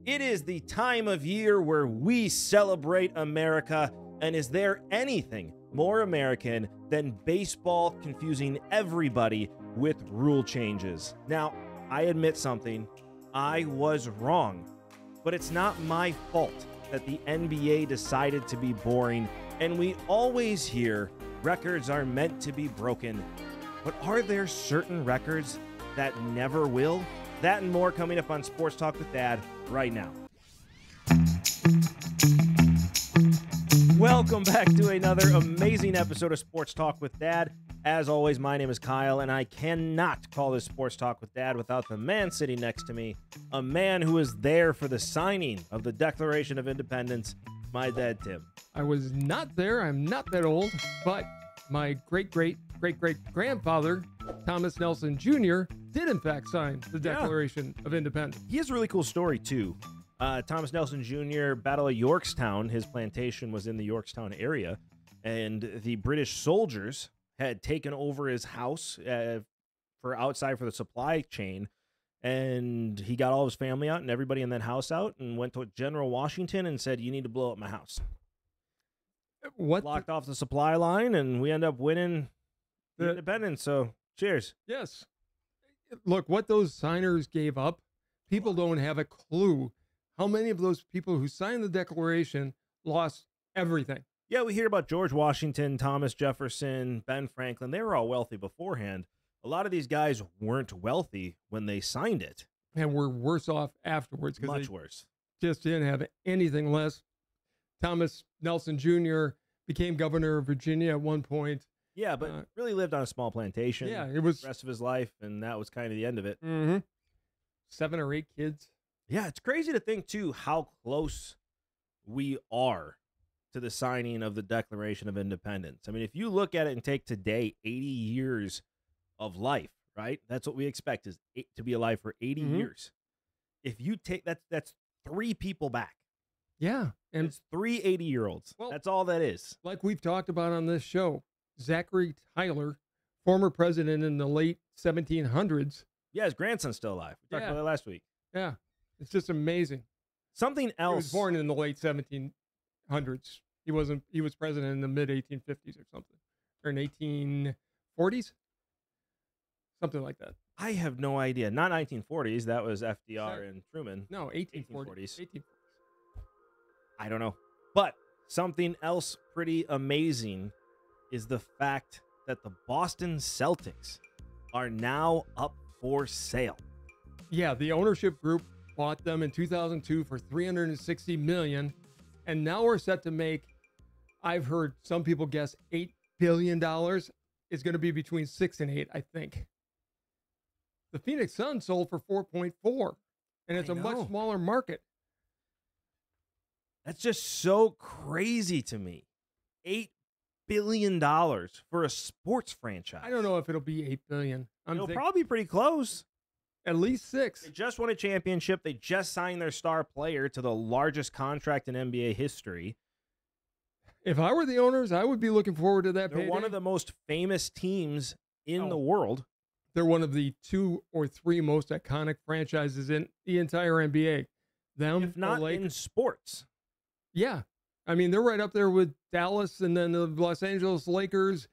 It is the time of year where we celebrate America, and is there anything more American than baseball confusing everybody with rule changes? Now, I admit something. I was wrong, but it's not my fault that the NBA decided to be boring, and we always hear records are meant to be broken. But are there certain records that never will? That and more coming up on Sports Talk with Dad right now. Welcome back to another amazing episode of Sports Talk with Dad. As always, my name is Kyle, and I cannot call this Sports Talk with Dad without the man sitting next to me, a man who was there for the signing of the Declaration of Independence, my dad, Tim. I was not there. I'm not that old, but my great-great-great-great-grandfather, Thomas Nelson Jr., did in fact sign the Declaration of Independence. He has a really cool story, too. Thomas Nelson Jr., Battle of Yorktown, his plantation was in the Yorktown area, and the British soldiers had taken over his house for the supply chain, and he got all his family out and everybody in that house out and went to General Washington and said, "You need to blow up my house." Blocked off the supply line, and we end up winning the independence, so cheers. Yes. Look, what those signers gave up, people don't have a clue how many of those people who signed the Declaration lost everything. Yeah, we hear about George Washington, Thomas Jefferson, Ben Franklin. They were all wealthy beforehand. A lot of these guys weren't wealthy when they signed it. And were worse off afterwards. Much worse. Just didn't have anything less. Thomas Nelson Jr. became governor of Virginia at one point. Yeah, but really lived on a small plantation. Yeah, it was the rest of his life, and that was kind of the end of it. 7 or 8 kids. Yeah, it's crazy to think, too, how close we are to the signing of the Declaration of Independence. I mean, if you look at it and take today 80 years of life, right? That's what we expect, is to be alive for 80 years. If you take that's 3 people back. Yeah. And it's 3 80-year-olds. Well, that's all that is. Like we've talked about on this show, Zachary Tyler, former president in the late 1700s. Yeah, his grandson's still alive. We talked about that last week. Yeah. It's just amazing. Something else. He was born in the late 1700s. He was president in the mid 1850s or something. Or in 1840s? Something like that. I have no idea. Not 1940s. That was FDR and Truman. No, 1840s. I don't know. But something else pretty amazing is the fact that the Boston Celtics are now up for sale. Yeah, the ownership group bought them in 2002 for $360 million, and now we're set to make, I've heard some people guess $8 billion. Is going to be between 6 and 8, I think. The Phoenix Suns sold for 4.4, and it's a much smaller market. That's just so crazy to me. $8 billion for a sports franchise. I don't know if it'll be $8 billion. It'll probably be pretty close. At least 6. They just won a championship. They just signed their star player to the largest contract in NBA history. If I were the owners, I would be looking forward to that. They're one of the most famous teams in the world. They're one of the 2 or 3 most iconic franchises in the entire NBA. Them, if not in sports. Yeah. I mean, they're right up there with Dallas and then the Los Angeles Lakers.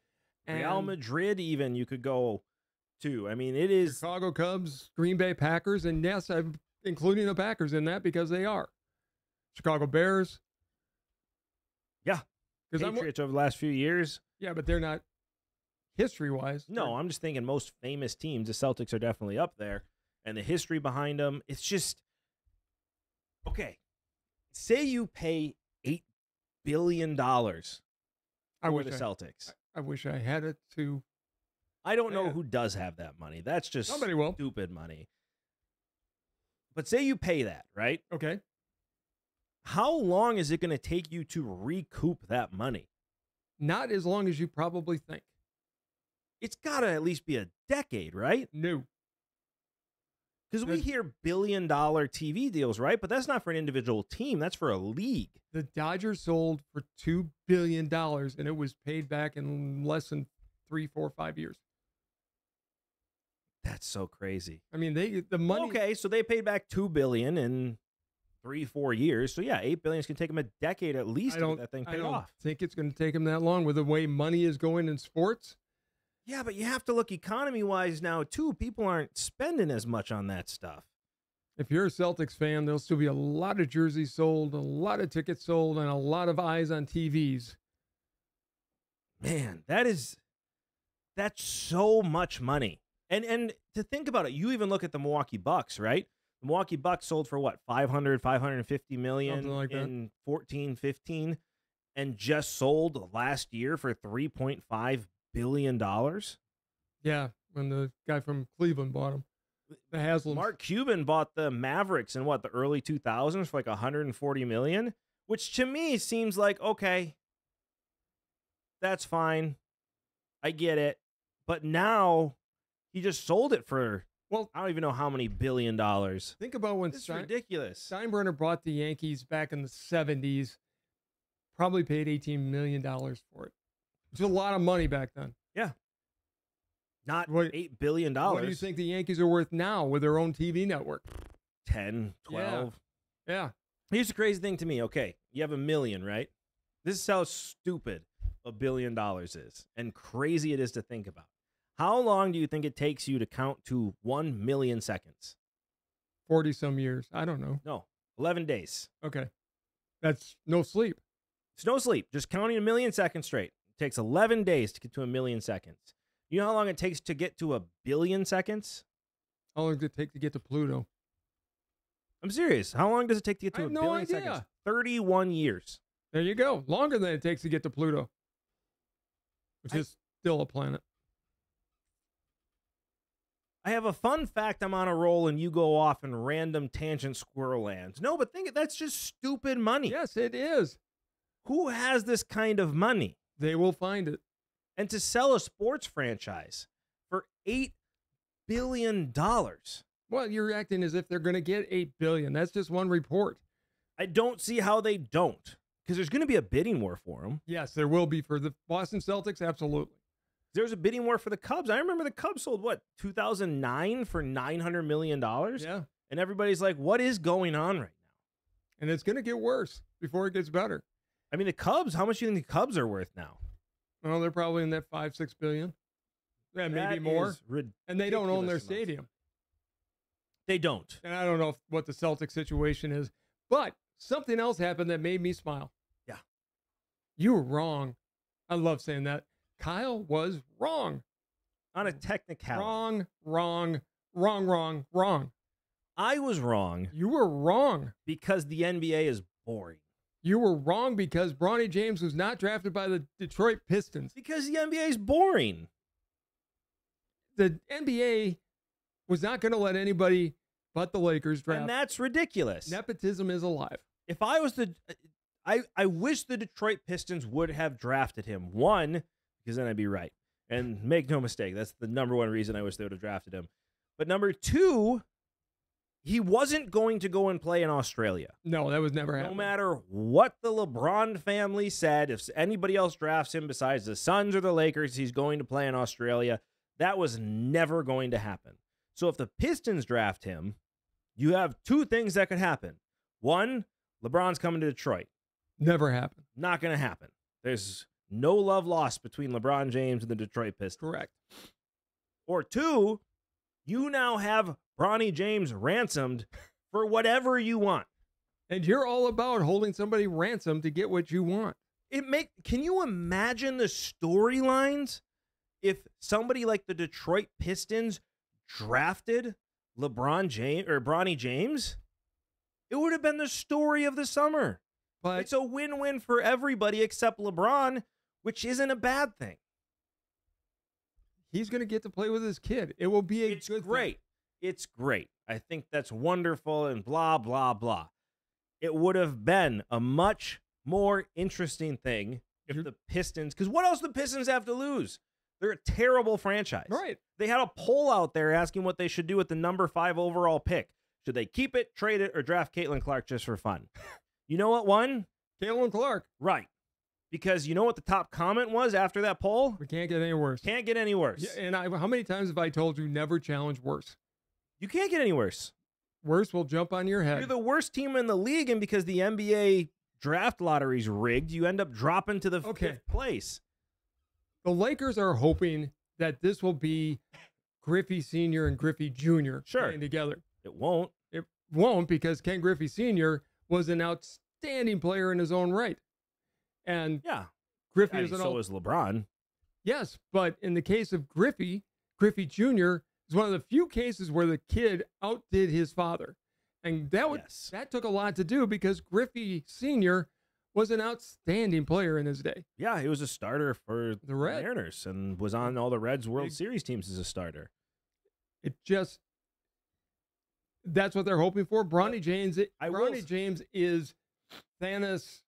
And Real Madrid even you could go to. I mean, it is Chicago Cubs, Green Bay Packers, and yes, I'm including the Packers in that because they are. Chicago Bears. Yeah. Patriots over the last few years. Yeah, but they're not history-wise. No, I'm just thinking most famous teams. The Celtics are definitely up there. And the history behind them, it's just, okay, say you pay $8 billion for the Celtics. I wish I had it to. I don't know who does have that money. That's just somebody will. Stupid money. But say you pay that, right? Okay. How long is it going to take you to recoup that money? Not as long as you probably think. It's got to at least be a decade, right? No. Because we hear billion-dollar TV deals, right? But that's not for an individual team. That's for a league. The Dodgers sold for $2 billion, and it was paid back in less than 3, 4, 5 years. That's so crazy. I mean, the money. Okay, so they paid back $2 billion in 3-4 years. So yeah, $8 billion is going to take him a decade at least to get that thing I paid don't off. think it's going to take him that long with the way money is going in sports. Yeah, but you have to look economy-wise now, too. People aren't spending as much on that stuff. If you're a Celtics fan, there'll still be a lot of jerseys sold, a lot of tickets sold, and a lot of eyes on TVs. Man, that's so much money. And to think about it, you even look at the Milwaukee Bucks, right? The Milwaukee Bucks sold for what, 550 million Something like that. in 14-15, and just sold last year for $3.5 billion. Yeah, when the guy from Cleveland bought him. The Haslam. Mark Cuban bought the Mavericks in what, the early 2000s for like 140 million, which to me seems like, okay, that's fine. I get it. But now he just sold it for, Well, I don't even know how many $billion dollars. think about when It's ridiculous. Steinbrenner bought the Yankees back in the 70s, probably paid $18 million for it. It's a lot of money back then. Not What- $8 billion. What do you think the Yankees are worth now with their own TV network? 10, 12. Yeah. Here's the crazy thing to me. Okay, you have $1 million, right? This is how stupid $1 billion is and crazy it is to think about. How long do you think it takes you to count to 1 million seconds? 40 some years. I don't know. No, 11 days. Okay. That's no sleep. It's no sleep. Just counting 1 million seconds straight. It takes 11 days to get to 1 million seconds. You know how long it takes to get to 1 billion seconds? How long does it take to get to Pluto? I'm serious. How long does it take to get I to have 1 no billion idea. seconds? 31 years. There you go. Longer than it takes to get to Pluto, which is still a planet. I have a fun fact. I'm on a roll and you go off in random tangent squirrel lands. No, but that's just stupid money. Yes, it is. Who has this kind of money? They will find it. And to sell a sports franchise for $8 billion. Well, you're acting as if they're going to get $8 billion. That's just one report. I don't see how they don't, because there's going to be a bidding war for them. Yes, there will be for the Boston Celtics. Absolutely. There's a bidding war for the Cubs. I remember the Cubs sold, what, 2009 for $900 million? Yeah. And everybody's like, what is going on right now? And it's going to get worse before it gets better. I mean, the Cubs, how much do you think the Cubs are worth now? Well, they're probably in that $5-6 billion. Yeah, maybe more. And they don't own their stadium. They don't. And I don't know what the Celtics situation is, but something else happened that made me smile. Yeah. You were wrong. I love saying that. Kyle was wrong. On a technicality. Wrong. I was wrong You were wrong. because the NBA is boring. You were wrong because Bronny James was not drafted by the Detroit Pistons. Because the NBA is boring. The NBA was not going to let anybody but the Lakers draft. And that's ridiculous. Nepotism is alive. If I was I wish the Detroit Pistons would have drafted him. One, because then I'd be right. And make no mistake, that's the number one reason I wish they would have drafted him. But number two, he wasn't going to go and play in Australia. No, that was never happening. No matter what the LeBron family said, if anybody else drafts him besides the Suns or the Lakers, he's going to play in Australia. That was never going to happen. So if the Pistons draft him, you have two things that could happen. One, LeBron's coming to Detroit. Never happened. Not going to happen. There's no love lost between LeBron James and the Detroit Pistons. Correct. Or two, you now have Bronny James ransomed for whatever you want. And you're all about holding somebody ransom to get what you want. Can you imagine the storylines if somebody like the Detroit Pistons drafted LeBron James or Bronny James? It would have been the story of the summer. But It's a win-win for everybody except LeBron, which isn't a bad thing. he's going to get to play with his kid. It will be a It's good great. It's great. I think that's wonderful and blah, blah, blah. It would have been a much more interesting thing if the Pistons, because what else do the Pistons have to lose? They're a terrible franchise. thing. Right. They had a poll out there asking what they should do with the number 5 overall pick. Should they keep it, trade it, or draft Caitlin Clark just for fun? You know what won? Caitlin Clark. Right. Because you know what the top comment was after that poll? We can't get any worse. Can't get any worse. Yeah, and how many times have I told you never challenge worse? You can't get any worse. worst will jump on your head. You're the worst team in the league, and because the NBA draft lottery's rigged, you end up dropping to the fifth place. The Lakers are hoping that this will be Griffey Sr. and Griffey Jr. playing together. It won't. It won't, because Ken Griffey Sr. was an outstanding player in his own right. And Griffey is so is LeBron. Yes, but in the case of Griffey Jr. is one of the few cases where the kid outdid his father. And that took a lot to do, because Griffey Sr. was an outstanding player in his day. Yeah, he was a starter for the Mariners and was on all the Reds World Series teams as a starter. That's what they're hoping for. Bronny James is Thanos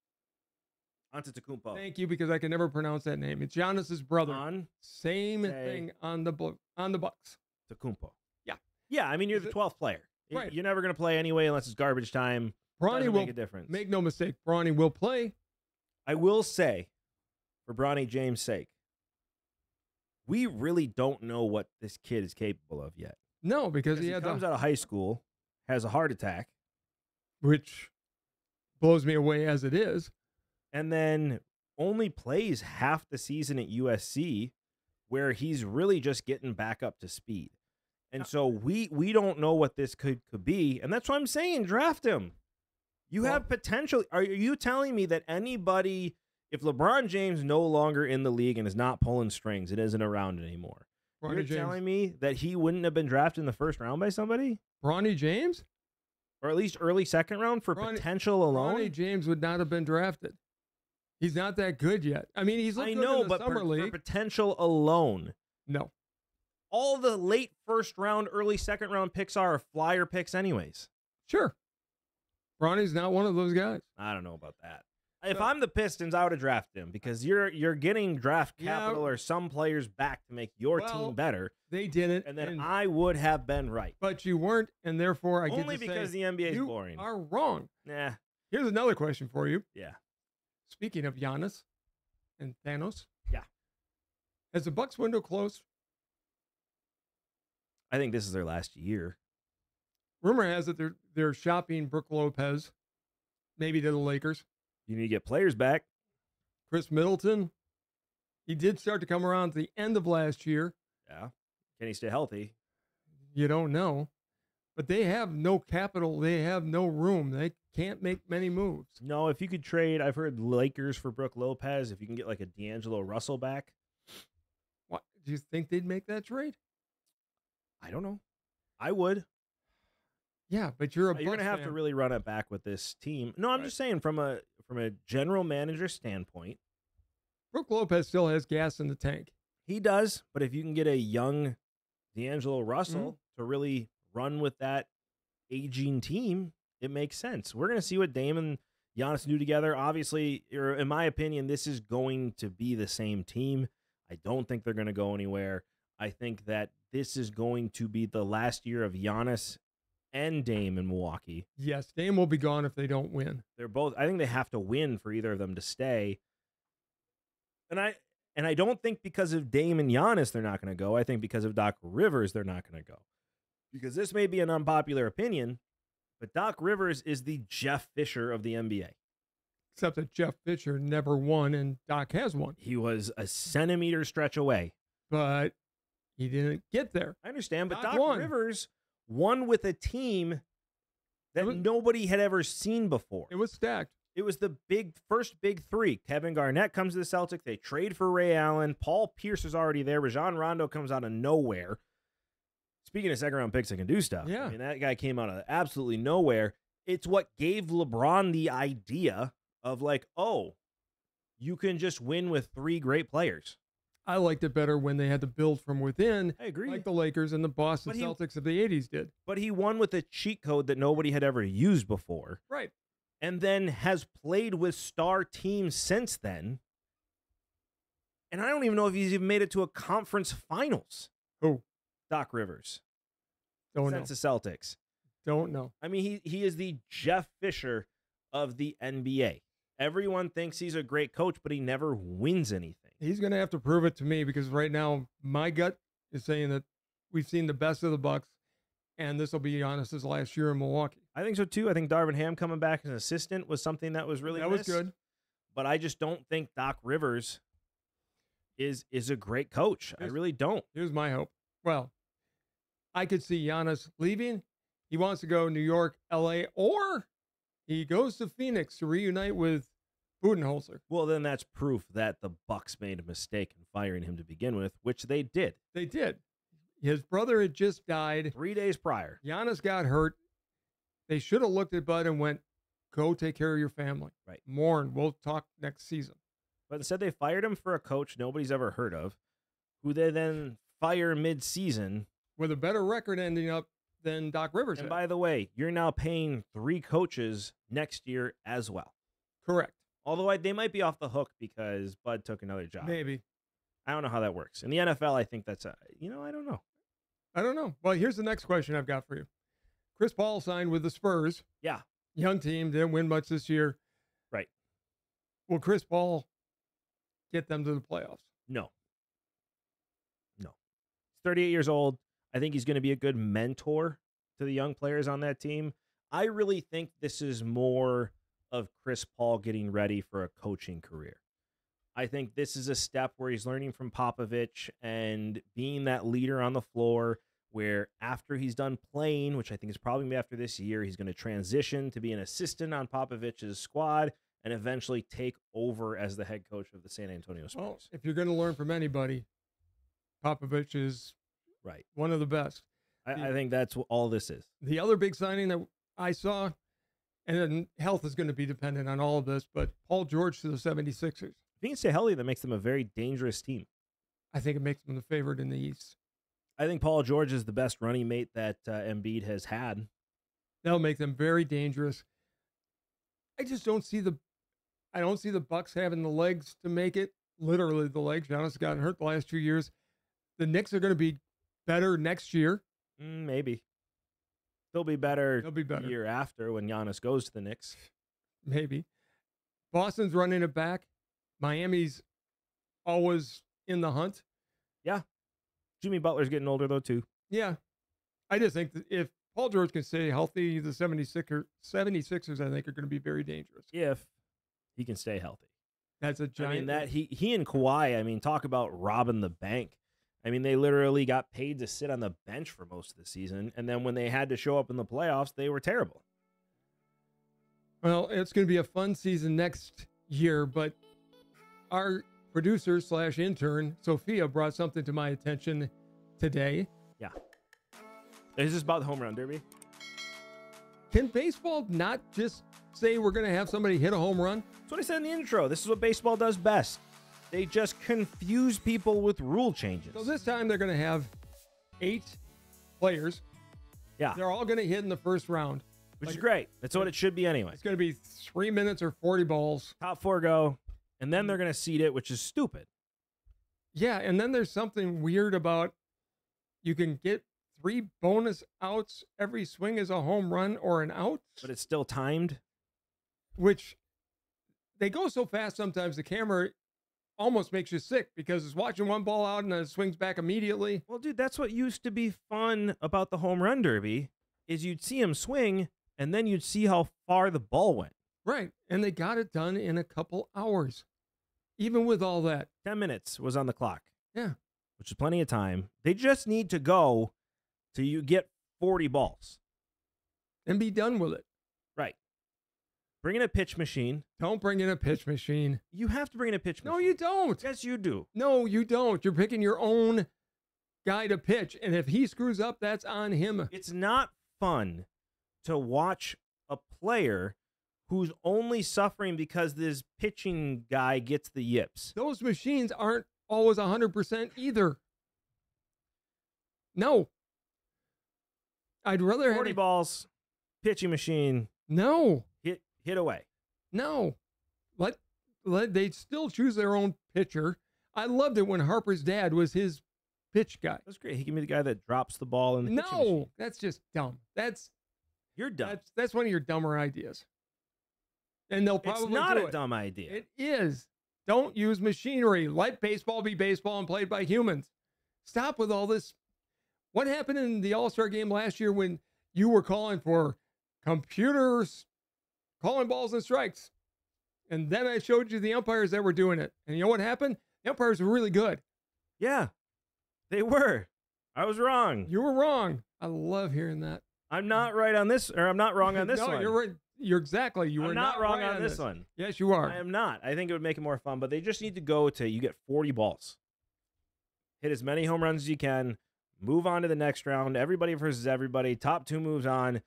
Antetokounmpo. Thank you, because I can never pronounce that name. It's Giannis's brother. Same thing on the Bucks. Antetokounmpo. Yeah. Yeah, I mean, you're the 12th player. Right. You're never going to play anyway unless it's garbage time. Bronny will make a difference. Make no mistake, Bronny will play. I will say, for Bronny James' sake, we really don't know what this kid is capable of yet. No, because he comes out of high school, has a heart attack, which blows me away as it is, and then only plays half the season at USC, where he's really just getting back up to speed. And so we don't know what this could be, and that's why I'm saying draft him. You have potential. Are you telling me that anybody, if LeBron James no longer in the league and is not pulling strings, it isn't around anymore, you're telling me that he wouldn't have been drafted in the first round by somebody? Bronny James? Or at least early second round for potential alone? Bronny James would not have been drafted. He's not that good yet. I mean, he's looked good in the Summer League. For potential alone. No. All the late first round, early second round picks are flyer picks anyways. Sure. Bronny's not one of those guys. I don't know about that. If I'm the Pistons, I would have drafted him, because you're getting draft capital or some players back to make your team better. They didn't. And then I would have been right. But you weren't, and therefore I get to say only because the NBA is boring. You are wrong. Nah. Here's another question for you. Yeah. Speaking of Giannis and Thanos. Yeah. Has the Bucks window closed? I think this is their last year. Rumor has it they're shopping Brook Lopez, maybe to the Lakers. You need to get players back. Chris Middleton, he did start to come around at the end of last year. Yeah. Can he stay healthy? You don't know. But they have no capital. They have no room. They can't make many moves. No, if you could trade, I've heard Lakers for Brook Lopez, if you can get like a D'Angelo Russell back. What, do you think they'd make that trade? I don't know. I would. Yeah, but you're going to have to really run it back with this team. No, I'm just saying from a general manager standpoint. Brook Lopez still has gas in the tank. He does, but if you can get a young D'Angelo Russell to really run with that aging team, it makes sense. We're going to see what Dame and Giannis do together. Obviously, in my opinion, this is going to be the same team. I don't think they're going to go anywhere. I think that this is going to be the last year of Giannis and Dame in Milwaukee. Yes, Dame will be gone if they don't win. They're both. I think they have to win for either of them to stay. And I don't think because of Dame and Giannis they're not going to go. I think because of Doc Rivers they're not going to go. Because this may be an unpopular opinion, but Doc Rivers is the Jeff Fisher of the NBA. Except that Jeff Fisher never won and Doc has won. He was a centimeter stretch away. But he didn't get there. I understand, but Doc Rivers won with a team that nobody had ever seen before. It was stacked. It was the first big three. Kevin Garnett comes to the Celtics. They trade for Ray Allen. Paul Pierce is already there. Rajon Rondo comes out of nowhere. Speaking of second-round picks that can do stuff, yeah. I mean, that guy came out of absolutely nowhere. It's what gave LeBron the idea of like, oh, you can just win with three great players. I liked it better when they had to build from within. I agree. Like the Lakers and the Boston Celtics of the 80s did. But he won with a cheat code that nobody had ever used before. Right. And then has played with star teams since then. And I don't even know if he's even made it to a conference finals. Who? Doc Rivers. Don't know. Since the Celtics. Don't know. I mean, he is the Jeff Fisher of the NBA. Everyone thinks he's a great coach, but he never wins anything. He's going to have to prove it to me because right now my gut is saying that we've seen the best of the Bucks and this will be Giannis's last year in Milwaukee. I think so too. I think Darvin Ham coming back as an assistant was something that was really That was missed. good. But I just don't think Doc Rivers is a great coach. I really don't. Here's my hope. Well, I could see Giannis leaving. He wants to go New York, LA, or he goes to Phoenix to reunite with Budenholzer. Well, then that's proof that the Bucks made a mistake in firing him to begin with, which they did. They did. His brother had just died. 3 days prior. Giannis got hurt. They should have looked at Bud and went, go take care of your family. Right. Mourn. We'll talk next season. But instead, they fired him for a coach nobody's ever heard of, who they then fire mid-season. With a better record ending up than Doc Rivers And had. by the way, you're now paying 3 coaches next year as well. Correct. Although they might be off the hook because Bud took another job. Maybe. I don't know how that works. In the NFL, I think that's I don't know. I don't know. Well, here's the next question I've got for you. Chris Paul signed with the Spurs. Yeah. Young team, didn't win much this year. Right. Will Chris Paul get them to the playoffs? No. He's 38 years old. I think he's going to be a good mentor to the young players on that team. I really think this is more of Chris Paul getting ready for a coaching career. I think this is a step where he's learning from Popovich and being that leader on the floor, where after he's done playing, which I think is probably after this year, he's going to transition to be an assistant on Popovich's squad and eventually take over as the head coach of the San Antonio Spurs. Well, if you're going to learn from anybody, Popovich is Right. one of the best. I think that's what all this is. The other big signing that I saw, and then health is going to be dependent on all of this, but Paul George to the 76ers. If he can stay healthy, that makes them a very dangerous team. I think it makes them the favorite in the East. I think Paul George is the best running mate that Embiid has had. That'll make them very dangerous. I just don't see the Bucks having the legs to make it. Literally the legs. Giannis has gotten hurt the last 2 years. The Knicks are going to be better next year. Maybe. They'll be better the year after when Giannis goes to the Knicks. Maybe. Boston's running it back. Miami's always in the hunt. Yeah. Jimmy Butler's getting older, though, too. Yeah. I just think that if Paul George can stay healthy, the 76ers, I think, are going to be very dangerous. If he can stay healthy. That's a giant. I mean, he and Kawhi, talk about robbing the bank. They literally got paid to sit on the bench for most of the season. And then when they had to show up in the playoffs, they were terrible. Well, it's going to be a fun season next year, but our producer / intern, Sophia, brought something to my attention today. Yeah. Is this about the home run derby? Can baseball not just say we're going to have somebody hit a home run? That's what I said in the intro. This is what baseball does best. They just confuse people with rule changes. So this time they're going to have 8 players. Yeah. They're all going to hit in the first round. Which is great. That's what it should be anyway. It's going to be 3 minutes or 40 balls. Top 4 go, and then they're going to seed it, which is stupid. Yeah, and then there's something weird about you can get 3 bonus outs. Every swing is a home run or an out. But it's still timed. Which they go so fast sometimes the camera almost makes you sick because it's watching one ball out and then it swings back immediately. Well, dude, that's what used to be fun about the home run derby is you'd see him swing and then you'd see how far the ball went. Right. And they got it done in a couple hours. Even with all that. 10 minutes was on the clock. Yeah. Which is plenty of time. They just need to go till you get 40 balls. And be done with it. Right. Bring in a pitch machine. Don't bring in a pitch machine. You have to bring in a pitch machine. No, you don't. Yes, you do. No, you don't. You're picking your own guy to pitch. And if he screws up, that's on him. It's not fun to watch a player who's only suffering because this pitching guy gets the yips. Those machines aren't always 100% either. No. I'd rather have 40 balls, pitching machine, No. hit away. No. Let they still choose their own pitcher. I loved it when Harper's dad was his pitch guy. That's great. He can be the guy that drops the ball in the pitching machine. No, that's just dumb. You're dumb. That's one of your dumber ideas. And they'll probably It's not do a dumb idea. It is. Don't use machinery. Let baseball be baseball and played by humans. Stop with all this. What happened in the All-Star game last year when you were calling for computers calling balls and strikes? And then I showed you the umpires that were doing it. And you know what happened? The umpires were really good. Yeah, they were. I was wrong. You were wrong. I love hearing that. I'm not right on this, or I'm not wrong on this no, one. you're right. You're exactly. You I'm were not wrong right on this one. Yes, you are. I am not. I think it would make it more fun, but they just need to go to, you get 40 balls. Hit as many home runs as you can. Move on to the next round. Everybody versus everybody. Top 2 moves on.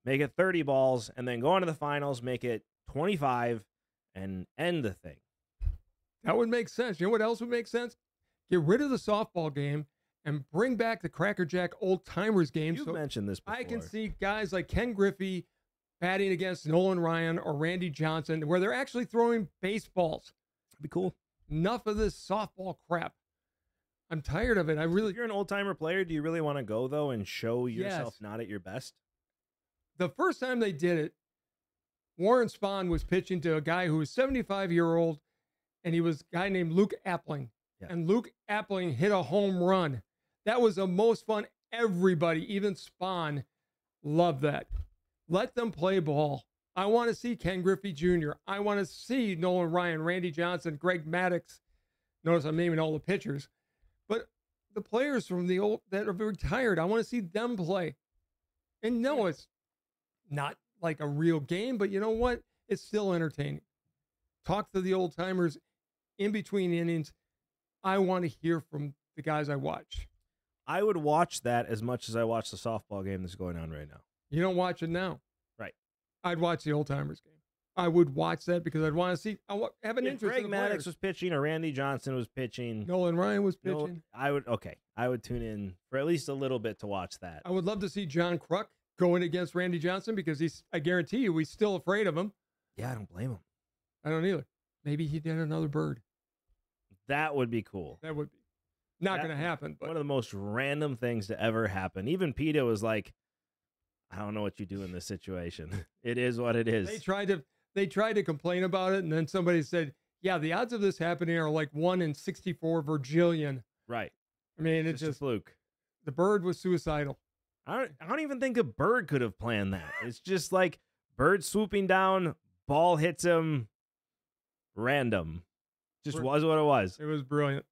Make it 30 balls, and then go on to the finals. Make it 25, and end the thing. That would make sense. You know what else would make sense? Get rid of the softball game and bring back the Cracker Jack old timers game. You've mentioned this before. I can see guys like Ken Griffey batting against Nolan Ryan or Randy Johnson where they're actually throwing baseballs. That'd be cool. Enough of this softball crap. I'm tired of it. If you're an old timer player, do you really want to go though and show yourself Yes. not at your best? The first time they did it, Warren Spahn was pitching to a guy who was 75-year-old, and he was a guy named Luke Appling. Yeah. And Luke Appling hit a home run. That was the most fun. Everybody, even Spahn, loved that. Let them play ball. I want to see Ken Griffey Jr. I want to see Nolan Ryan, Randy Johnson, Greg Maddux. Notice I'm naming all the pitchers. But the players from the old that are retired, I want to see them play. And no, it's not like a real game, but you know what? It's still entertaining. Talk to the old timers in between innings. I want to hear from the guys I watch. I would watch that as much as I watch the softball game that's going on right now. You don't watch it now. Right. I'd watch the old timers game. I would watch that because I'd want to see, have an If interest Greg in the Maddux players. was pitching or Randy Johnson was pitching, Nolan Ryan was no, pitching. I would tune in for at least a little bit to watch that. I would love to see John Kruk going against Randy Johnson because I guarantee you, he's still afraid of him. Yeah, I don't blame him. I don't either. Maybe he did another bird. That would be cool. That would be not going to happen. But One of the most random things to ever happen. Even PETA was like, I don't know what you do in this situation. It is what it is. they tried to complain about it, and then somebody said, yeah, the odds of this happening are like 1 in 64 Virgilian. Right. I mean, It's just a fluke. The bird was suicidal. I don't even think a bird could have planned that. It's just like bird swooping down, ball hits him, random. Just was what it was. It was brilliant.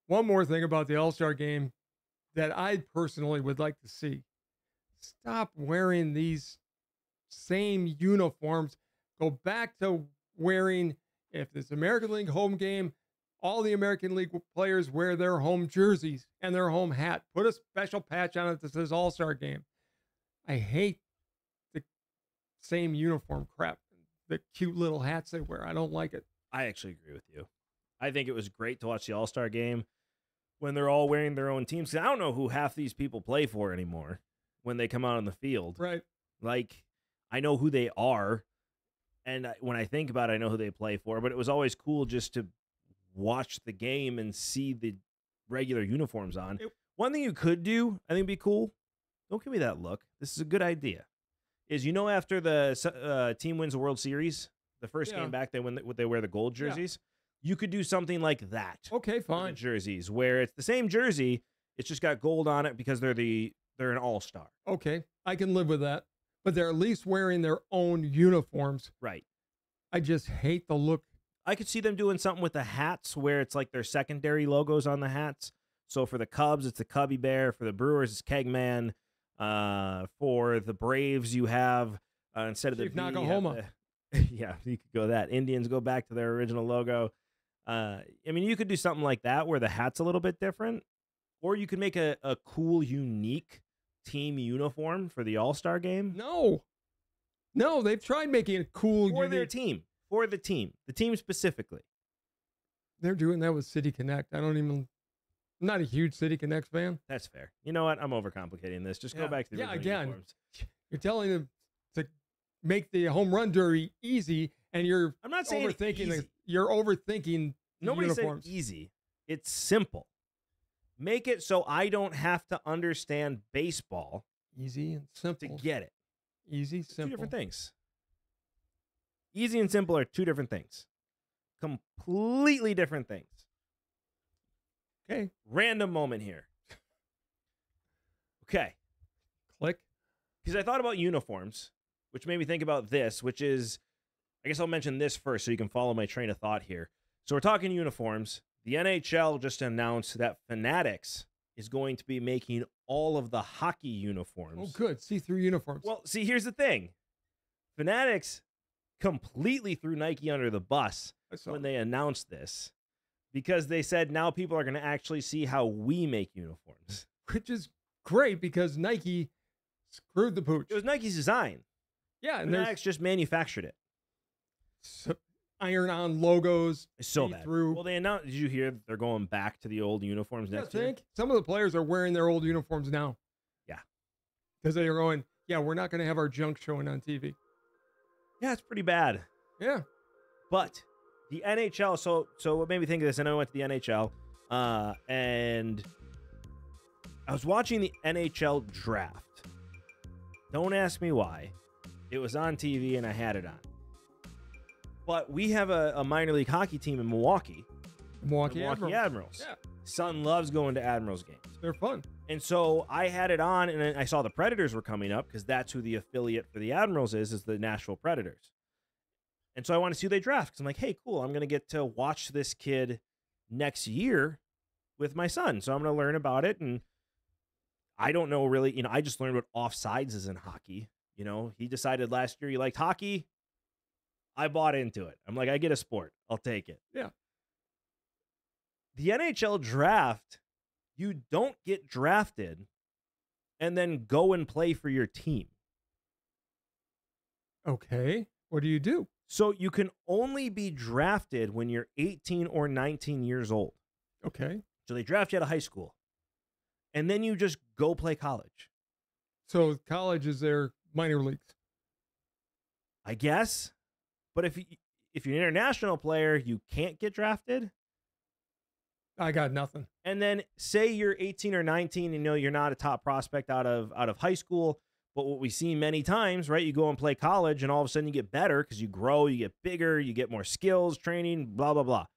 One more thing about the All-Star game that I personally would like to see. Stop wearing these same uniforms. Go back to wearing, if it's American League home game, all the American League players wear their home jerseys and their home hat. Put a special patch on it that says All-Star game. I hate the same uniform crap, the cute little hats they wear. I don't like it. I actually agree with you. I think it was great to watch the All-Star game when they're all wearing their own teams. 'Cause I don't know who half these people play for anymore when they come out on the field. Right. Like, I know who they are, and when I think about it, I know who they play for, but it was always cool just to watch the game and see the regular uniforms on. One thing you could do, I think would be cool, don't give me that look, this is a good idea, is after the team wins the World Series, the first game back, they wear the gold jerseys. You could do something like that. Okay, for fine. the jerseys, where it's the same jersey, it's just got gold on it because they're an all-star. Okay, I can live with that. But they're at least wearing their own uniforms. Right. I just hate the look. I could see them doing something with the hats where it's like their secondary logos on the hats. So for the Cubs, it's the Cubby Bear. For the Brewers, it's Kegman. For the Braves, you have instead of Chief the B, Nakahoma. Yeah, you could go that. Indians go back to their original logo. I mean, you could do something like that where the hat's a little bit different, or you could make a cool, unique team uniform for the All-Star game. No, they've tried making it cool. For their team. For the team specifically. They're doing that with City Connect. I'm not a huge City Connect fan. That's fair. You know what? I'm overcomplicating this. Just go back to the original again, uniforms. You're telling them to make the home run derby easy, and you're I'm not saying overthinking easy. You're overthinking the Nobody uniforms. said easy. It's simple. Make it so I don't have to understand baseball Easy and to simple. get it. Easy, Two simple. different things. Easy and simple are two different things. Completely different things. Okay. Random moment here. Okay. Click. Because I thought about uniforms, which made me think about this, which is, I guess I'll mention this first so you can follow my train of thought here. So we're talking uniforms. The NHL just announced that Fanatics is going to be making all of the hockey uniforms. Oh, good. See-through uniforms. Well, see, here's the thing. Fanatics completely threw Nike under the bus when they announced this because they said now people are going to actually see how we make uniforms. Which is great because Nike screwed the pooch. It was Nike's design. Yeah, and Fanatics just manufactured it. Iron-on logos. It's so bad. Through. Well, they announced. Did you hear that they're going back to the old uniforms next year? Some of the players are wearing their old uniforms now. Yeah, because they are going. Yeah, we're not going to have our junk showing on TV. Yeah, it's pretty bad. Yeah, but the NHL. So what made me think of this? And I went to the NHL, and I was watching the NHL draft. Don't ask me why. It was on TV and I had it on. But we have a minor league hockey team in Milwaukee. Milwaukee Admirals. Yeah. Son loves going to Admirals games. They're fun. And so I had it on, and then I saw the Predators were coming up because that's who the affiliate for the Admirals is the Nashville Predators. And so I want to see who they draft because I'm like, hey, cool. I'm going to get to watch this kid next year with my son. So I'm going to learn about it. And I don't know really, I just learned what offsides is in hockey. He decided last year he liked hockey. I bought into it. I'm like, I get a sport. I'll take it. Yeah. The NHL draft, you don't get drafted and then go and play for your team. Okay. What do you do? So you can only be drafted when you're 18 or 19 years old. Okay. So they draft you out of high school. And then you just go play college. So college is their minor leagues. I guess. But if you're an international player, you can't get drafted. I got nothing. And then say you're 18 or 19 and you're not a top prospect out of high school, but what we see many times, right? You go and play college and all of a sudden you get better because you grow, you get bigger, you get more skills, training, blah, blah, blah.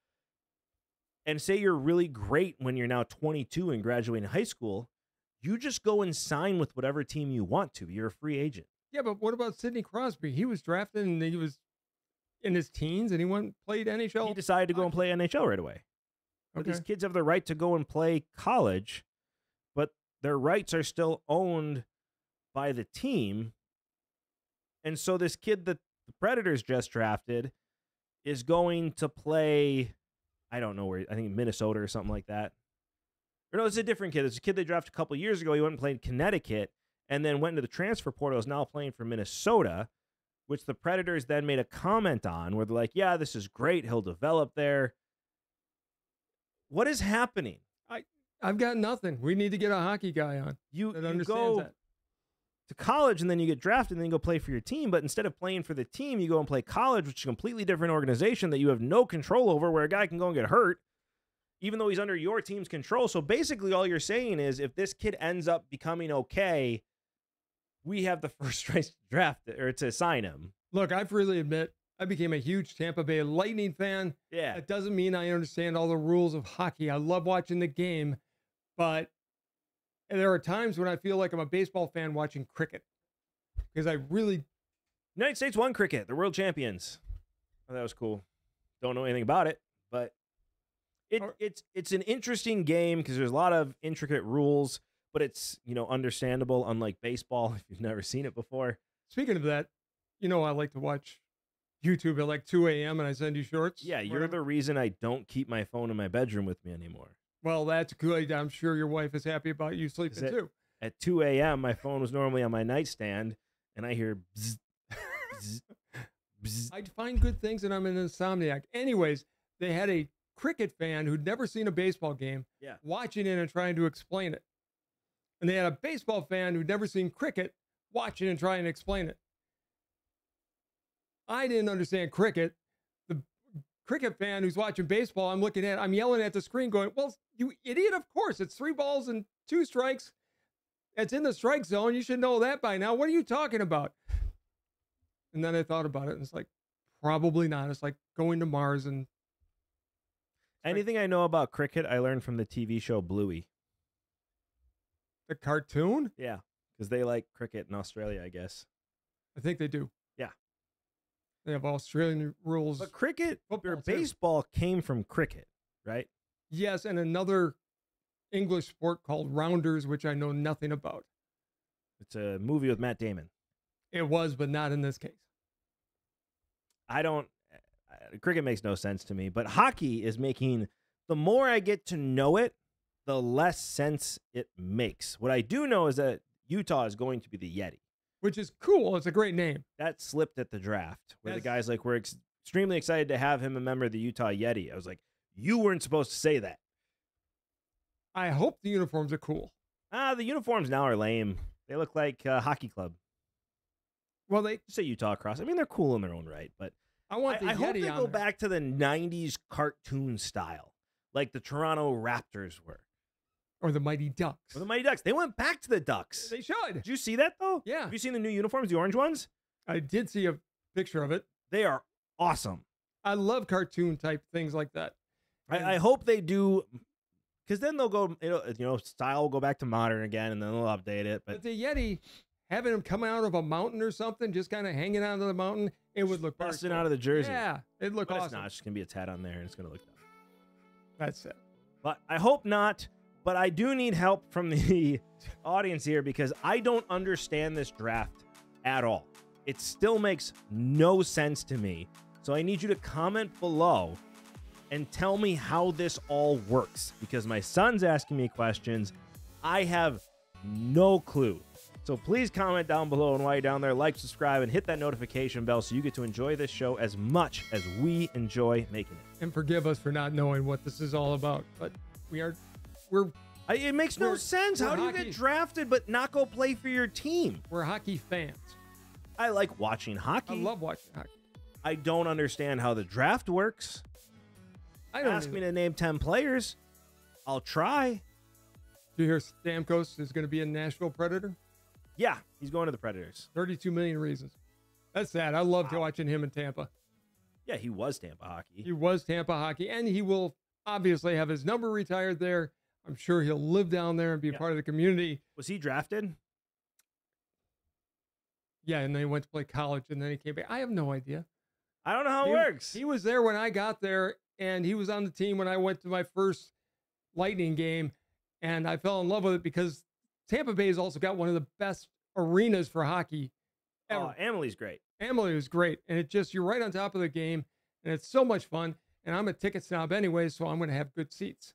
And say you're really great when you're now 22 and graduating high school, you just go and sign with whatever team you want to. You're a free agent. Yeah, but what about Sidney Crosby? He was drafted and he was in his teens and he went and played NHL. He decided to go and play NHL right away. But these kids have the right to go and play college, but their rights are still owned by the team. And so this kid that the Predators just drafted is going to play, I don't know where, I think Minnesota or something like that. Or no, it's a different kid. It's a kid they drafted a couple of years ago. He went and played Connecticut and then went into the transfer portal, is now playing for Minnesota, which the Predators then made a comment on where they're like, yeah, this is great. He'll develop there. What is happening? I've got nothing. We need to get a hockey guy on. You understands go that. to college and then you get drafted and then you go play for your team. But instead of playing for the team, you go and play college, which is a completely different organization that you have no control over, where a guy can go and get hurt, even though he's under your team's control. So basically all you're saying is if this kid ends up becoming okay, we have the first right to draft or to sign him. Look, I freely admit I became a huge Tampa Bay Lightning fan. Yeah. That doesn't mean I understand all the rules of hockey. I love watching the game, but there are times when I feel like I'm a baseball fan watching cricket because I really... United States won cricket. They're world champions. Oh, that was cool. Don't know anything about it, but it's an interesting game because there's a lot of intricate rules, but it's, understandable, unlike baseball if you've never seen it before. Speaking of that, I like to watch YouTube at like 2 a.m. and I send you shorts. Yeah, you're the reason I don't keep my phone in my bedroom with me anymore. Well, that's good. I'm sure your wife is happy about you sleeping too. At 2 a.m., my phone was normally on my nightstand, and I hear bzz, bzz, bzz. I find good things and I'm an insomniac. Anyways, they had a cricket fan who'd never seen a baseball game watching it and trying to explain it. And they had a baseball fan who'd never seen cricket watching and trying to explain it. I didn't understand cricket. The cricket fan who's watching baseball, I'm yelling at the screen going, well, you idiot, of course. It's 3 balls and 2 strikes. It's in the strike zone. You should know that by now. What are you talking about? And then I thought about it, and it's like, probably not. It's like going to Mars. And anything I know about cricket, I learned from the TV show Bluey. The cartoon? Yeah, because they like cricket in Australia, I guess. I think they do. Yeah. They have Australian rules. But cricket Football, or too. baseball came from cricket, right? Yes, and another English sport called rounders, which I know nothing about. It's a movie with Matt Damon. It was, but not in this case. Cricket makes no sense to me, but hockey is making, the more I get to know it, the less sense it makes. What I do know is that Utah is going to be the Yeti. Which is cool. It's a great name. That slipped at the draft, where the That's- guys like, we're extremely excited to have him a member of the Utah Yeti. I was like, you weren't supposed to say that. I hope the uniforms are cool. The uniforms now are lame. They look like a hockey club. Well, they. Just say Utah Cross. I mean, they're cool in their own right, but I want the I hope Yeti they on go there. back to the 90s cartoon style, like the Toronto Raptors were. Or the Mighty Ducks. Or the Mighty Ducks. They went back to the Ducks. They should. Did you see that, though? Yeah. Have you seen the new uniforms, the orange ones? I did see a picture of it. They are awesome. I love cartoon type things like that. I hope they do, because then they'll go, style will go back to modern again, and then they'll update it. But But the Yeti, having him come out of a mountain or something, just kind of hanging out of the mountain, it would look very busting cool. out of the jersey. Yeah, it'd look But awesome. it's not. It's just going to be a tat on there, and it's going to look dumb. That's it. But I hope not. But I do need help from the audience here, because I don't understand this draft at all. It still makes no sense to me. So I need you to comment below and tell me how this all works, because my son's asking me questions. I have no clue. So please comment down below, and while you're down there, like, subscribe, and hit that notification bell so you get to enjoy this show as much as we enjoy making it. And forgive us for not knowing what this is all about, but we're It makes no We're- sense. we're How do you hockey- get drafted but not go play for your team? hockey fans. I like watching hockey. I love watching hockey. I don't understand how the draft works. I don't Ask either. me to name 10 players. I'll try. Do you hear Stamkos is going to be a Nashville Predator? Yeah, he's going to the Predators. 32 million reasons. That's sad. I loved watching him in Tampa. Yeah, he was Tampa hockey. He was Tampa hockey, and he will obviously have his number retired there. I'm sure he'll live down there and be a Yeah. part of the community. Was he drafted? Yeah, and then he went to play college, and then he came back. I have no idea. I don't know how it works. He was there when I got there, and he was on the team when I went to my first Lightning game, and I fell in love with it because Tampa Bay has also got one of the best arenas for hockey ever. Oh, Emily's great. Emily was great, and it just, you're right on top of the game, and it's so much fun. And I'm a ticket snob anyway, so I'm going to have good seats.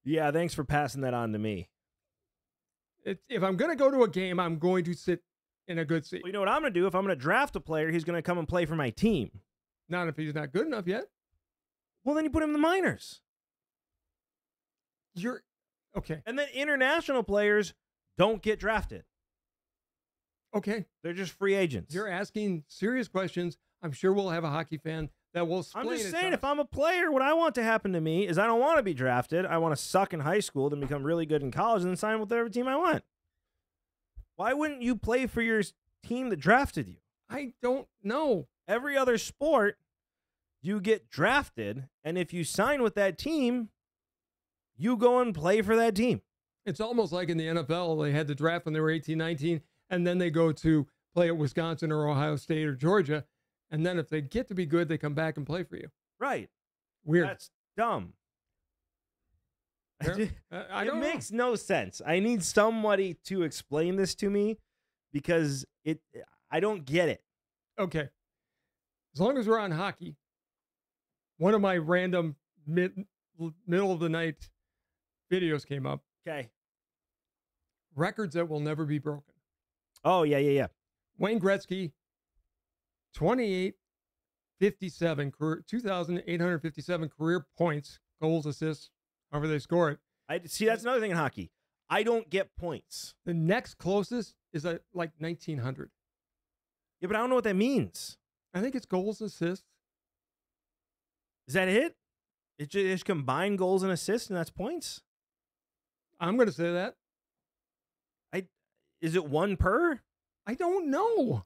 Yeah, thanks for passing that on to me. If I'm going to go to a game, I'm going to sit in a good seat. Well, you know what I'm going to do? If I'm going to draft a player, he's going to come and play for my team. Not if he's not good enough yet. Well, then you put him in the minors. You're okay. And then international players don't get drafted. Okay. They're just free agents. You're asking serious questions. I'm sure we'll have a hockey fan that will explain I'm just it saying, to if us. I'm a player, what I want to happen to me is I don't want to be drafted. I want to suck in high school, then become really good in college, and then sign with whatever team I want. Why wouldn't you play for your team that drafted you? I don't know. Every other sport, you get drafted, and if you sign with that team, you go and play for that team. It's almost like in the NFL, they had the draft when they were 18, 19, and then they go to play at Wisconsin or Ohio State or Georgia. And then if they get to be good, they come back and play for you. Right. Weird. That's dumb. I It don't know. makes no sense. I need somebody to explain this to me, because I don't get it. Okay. As long as we're on hockey, one of my random middle of the night videos came up. Okay. Records that will never be broken. Oh, yeah. Wayne Gretzky, 2,857 career, 2,857 career points, goals, assists, however they score it. I see. That's another thing in hockey. I don't get points. The next closest is at like 1,900. Yeah, but I don't know what that means. I think it's goals, assists. Is that it? It just combine goals and assists, and that's points? I'm going to say that. Is it one per? I don't know.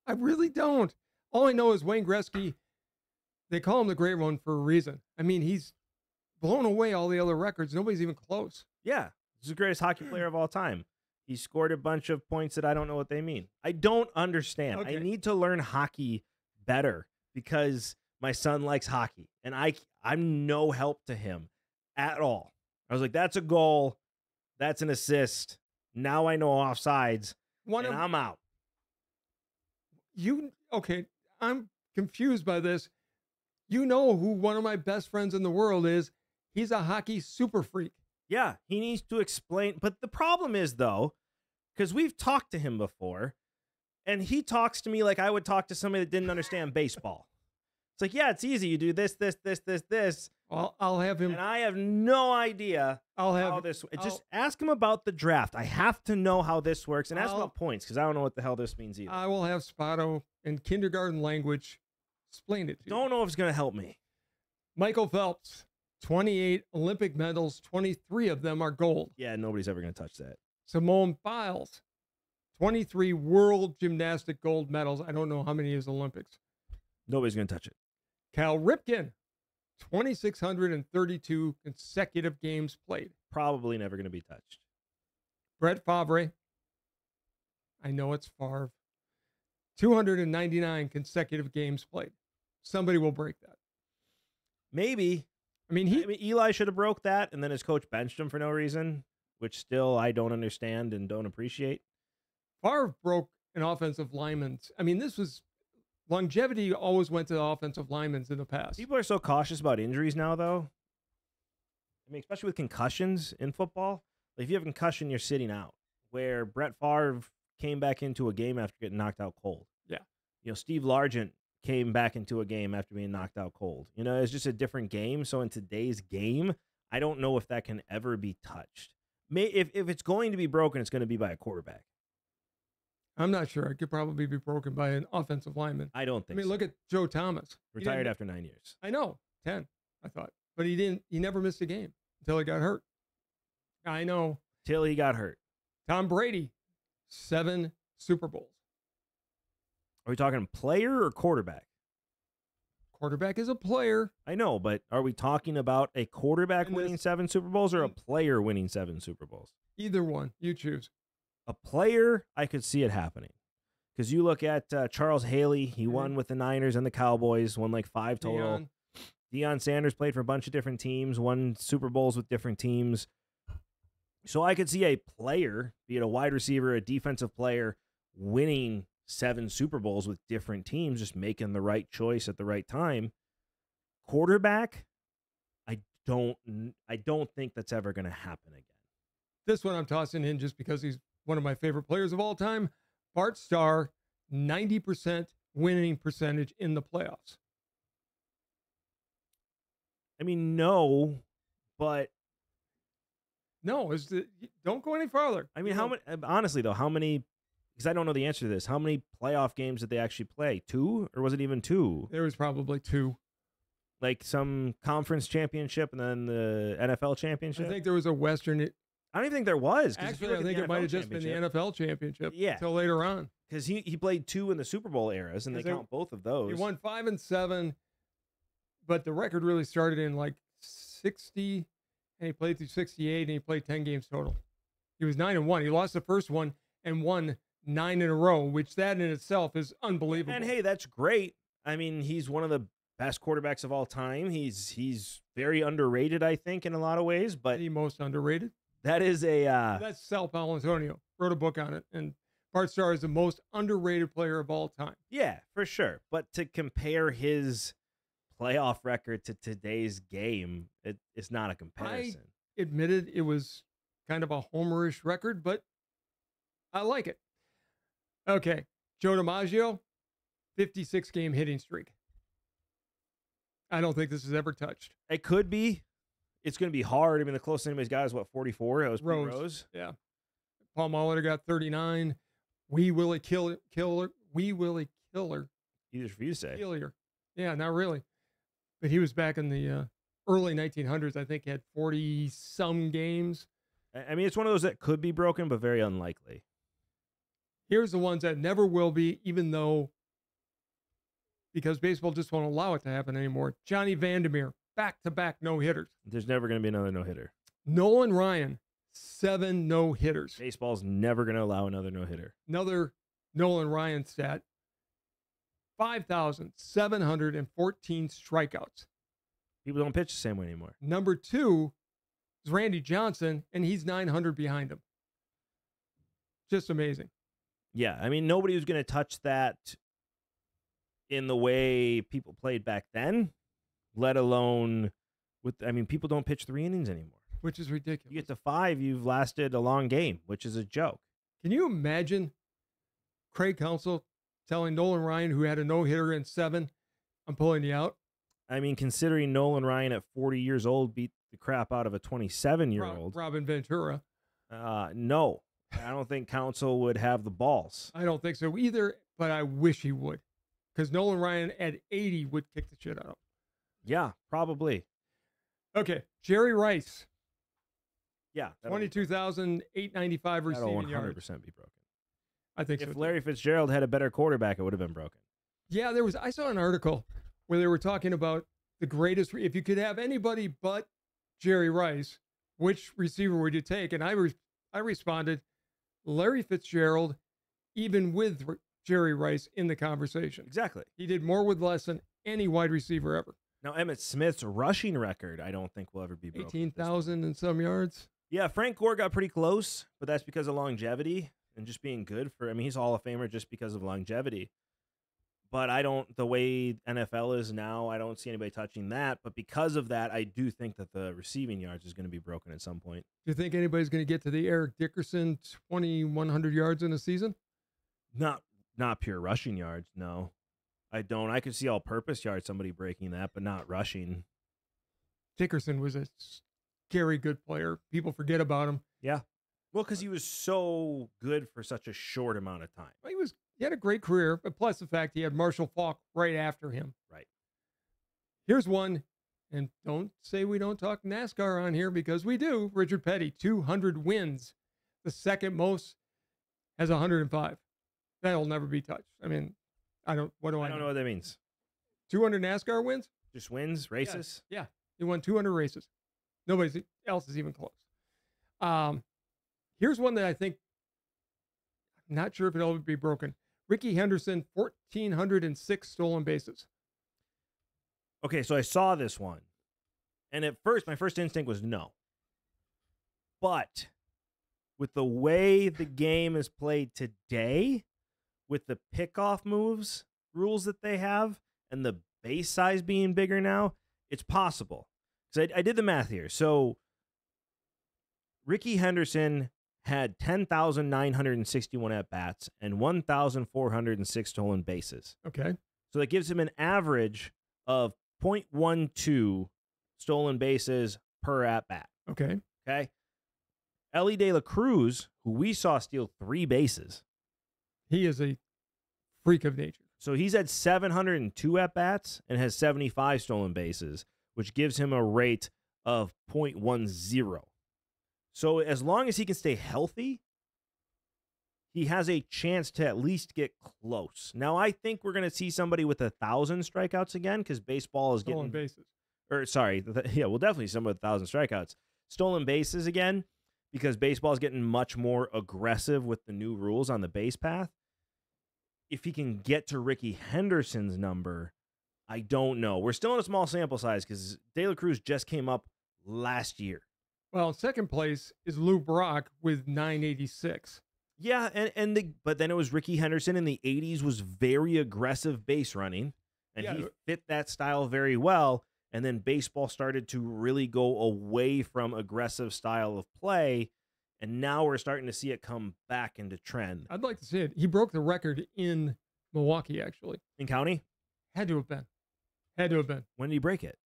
I really don't. All I know is Wayne Gretzky, they call him the Great One for a reason. I mean, he's blown away all the other records. Nobody's even close. Yeah. He's the greatest hockey player of all time. He scored a bunch of points that I don't know what they mean. I don't understand. Okay. I need to learn hockey better because my son likes hockey, and I'm no help to him at all. I was like, that's a goal. That's an assist. Now I know offsides, and I'm out. Okay, I'm confused by this. You know who one of my best friends in the world is. He's a hockey super freak. Yeah, he needs to explain. But the problem is, though, because we've talked to him before, and he talks to me like I would talk to somebody that didn't understand baseball. It's like, yeah, it's easy. You do this, this, this, this, this. Well, I'll have him. And I have no idea how this. Just ask him about the draft. I have to know how this works, and ask him about points because I don't know what the hell this means either. I will have Spotto in kindergarten language explain it to you. Don't know if it's going to help me. Michael Phelps, 28 Olympic medals, 23 of them are gold. Yeah, nobody's ever going to touch that. Simone Biles, 23 world gymnastic gold medals. I don't know how many is Olympics. Nobody's going to touch it. Cal Ripken, 2,632 consecutive games played. Probably never going to be touched. Brett Favre, I know it's Favre, 299 consecutive games played. Somebody will break that. Maybe. I mean, Eli should have broke that, and then his coach benched him for no reason, which still I don't understand and don't appreciate. Favre broke an offensive lineman's. I mean, this was longevity always went to the offensive linemen in the past. People are so cautious about injuries now, though. I mean, especially with concussions in football. Like if you have a concussion, you're sitting out. Where Brett Favre came back into a game after getting knocked out cold. Yeah. You know, Steve Largent came back into a game after being knocked out cold. You know, it's just a different game. So in today's game, I don't know if that can ever be touched. If it's going to be broken, it's going to be by a quarterback. I'm not sure. It could probably be broken by an offensive lineman. I don't think so. Look at Joe Thomas. Retired after 9 years. I know. 10, I thought. But he never missed a game until he got hurt. I know. Till he got hurt. Tom Brady, 7 Super Bowls. Are we talking player or quarterback? Quarterback is a player. I know, but are we talking about a quarterback winning 7 Super Bowls or a player winning 7 Super Bowls? Either one. You choose. A player, I could see it happening. Because you look at Charles Haley, he won with the Niners and the Cowboys, won like 5 total. Deion Sanders played for a bunch of different teams, won Super Bowls with different teams. So I could see a player, be it a wide receiver, a defensive player, winning 7 Super Bowls with different teams, just making the right choice at the right time. Quarterback, I don't think that's ever going to happen again. This one I'm tossing in just because he's one of my favorite players of all time. Bart Starr, 90% winning percentage in the playoffs. I mean, no, but no, don't go any farther. I mean, how many? Honestly, though, how many? Because I don't know the answer to this. How many playoff games did they actually play? 2, or was it even 2? There was probably 2. Like some conference championship and then the NFL championship. I think there was a Western. I don't even think there was. Actually, I think it might have just been the NFL championship. Yeah, until later on. Because he played 2 in the Super Bowl eras, and they count both of those. He won 5 and 7, but the record really started in like 60, and he played through 68, and he played 10 games total. He was 9-1. He lost the first one and won 9 in a row, which that in itself is unbelievable. And hey, that's great. I mean, he's one of the best quarterbacks of all time. He's very underrated, I think, in a lot of ways. But the most underrated. That is a that's Sal Paolantonio wrote a book on it, and Bart Starr is the most underrated player of all time. Yeah, for sure. But to compare his playoff record to today's game, it's not a comparison. I admitted it was kind of a homerish record, but I like it. Okay, Joe DiMaggio, 56-game hitting streak. I don't think this is ever touched. It could be. It's going to be hard. I mean, the closest anybody's got is, 44? That was Rose. Yeah. Paul Molitor got 39. Wee Willie Killer. Wee Willie Killer. Easier for you to say. Killer. Yeah, not really. But he was back in the early 1900s. I think he had 40-some games. I mean, it's one of those that could be broken, but very unlikely. Here's the ones that never will be, even though, because baseball just won't allow it to happen anymore. Johnny Vandermeer, back-to-back no-hitters. There's never going to be another no-hitter. Nolan Ryan, 7 no-hitters. Baseball's never going to allow another no-hitter. Another Nolan Ryan stat, 5,714 strikeouts. People don't pitch the same way anymore. Number 2 is Randy Johnson, and he's 900 behind him. Just amazing. Yeah, I mean, nobody was going to touch that in the way people played back then, let alone people don't pitch 3 innings anymore. Which is ridiculous. You get to 5, you've lasted a long game, which is a joke. Can you imagine Craig Counsell telling Nolan Ryan, who had a no-hitter in 7, I'm pulling you out? I mean, considering Nolan Ryan at 40 years old beat the crap out of a 27-year-old. Robin Ventura. No, I don't think Counsell would have the balls. I don't think so either, but I wish he would. Because Nolan Ryan at 80 would kick the shit out of him. Yeah, probably. Okay, Jerry Rice. Yeah. 22,895 receiving yards. 100% be broken. I think so. If Larry Fitzgerald had a better quarterback, it would have been broken. Yeah, I saw an article where they were talking about the greatest, if you could have anybody but Jerry Rice, which receiver would you take? And I responded, Larry Fitzgerald, even with Jerry Rice in the conversation. Exactly. He did more with less than any wide receiver ever. Now, Emmitt Smith's rushing record, I don't think will ever be broken. 18,000 and some yards. Yeah, Frank Gore got pretty close, but that's because of longevity and just being good he's Hall of Famer just because of longevity. But the way NFL is now, I don't see anybody touching that. But because of that, I do think that the receiving yards is going to be broken at some point. Do you think anybody's going to get to the Eric Dickerson 2,100 yards in a season? Not pure rushing yards, no. I don't. I could see all-purpose yards, somebody breaking that, but not rushing. Dickerson was a scary good player. People forget about him. Yeah. Well, because he was so good for such a short amount of time. He had a great career, but plus the fact he had Marshall Faulk right after him. Right. Here's one, and don't say we don't talk NASCAR on here because we do. Richard Petty, 200 wins. The second most has 105. That'll never be touched. I mean, I don't know what that means. 200 NASCAR wins? Just wins, races? Yeah. He won 200 races. Nobody else is even close. Here's one that I think, I'm not sure if it'll ever be broken. Ricky Henderson, 1,406 stolen bases. Okay, so I saw this one. And at first, my first instinct was no. But with the way the game is played today, with the pickoff moves rules that they have, and the base size being bigger now, it's possible. Because I did the math here. So Ricky Henderson had 10,961 at-bats and 1,406 stolen bases. Okay. So that gives him an average of 0.12 stolen bases per at-bat. Okay. Okay. Elly De La Cruz, who we saw steal 3 bases. He is a freak of nature. So he's had 702 at-bats and has 75 stolen bases, which gives him a rate of 0.10. So as long as he can stay healthy, he has a chance to at least get close. Now, I think we're going to see somebody with 1,000 strikeouts again because baseball is stolen bases. We'll definitely see someone with 1,000 strikeouts. Stolen bases again because baseball is getting much more aggressive with the new rules on the base path. If he can get to Ricky Henderson's number, I don't know. We're still in a small sample size because De La Cruz just came up last year. Well, second place is Lou Brock with 986. Yeah, but then it was Ricky Henderson in the 80s was very aggressive base running, and he fit that style very well. And then baseball started to really go away from aggressive style of play, and now we're starting to see it come back into trend. I'd like to see it. He broke the record in Milwaukee, actually. In County? Had to have been. When did he break it?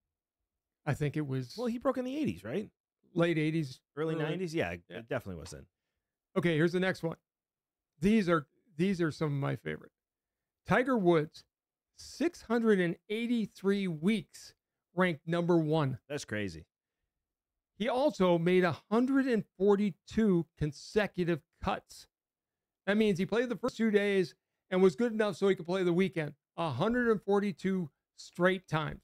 I think it was... Well, he broke in the 80s, right? Late 80s. Early 90s? Yeah, it definitely was then. Okay, here's the next one. These are some of my favorite. Tiger Woods, 683 weeks ranked number 1. That's crazy. He also made 142 consecutive cuts. That means he played the first 2 days and was good enough so he could play the weekend. 142 straight times.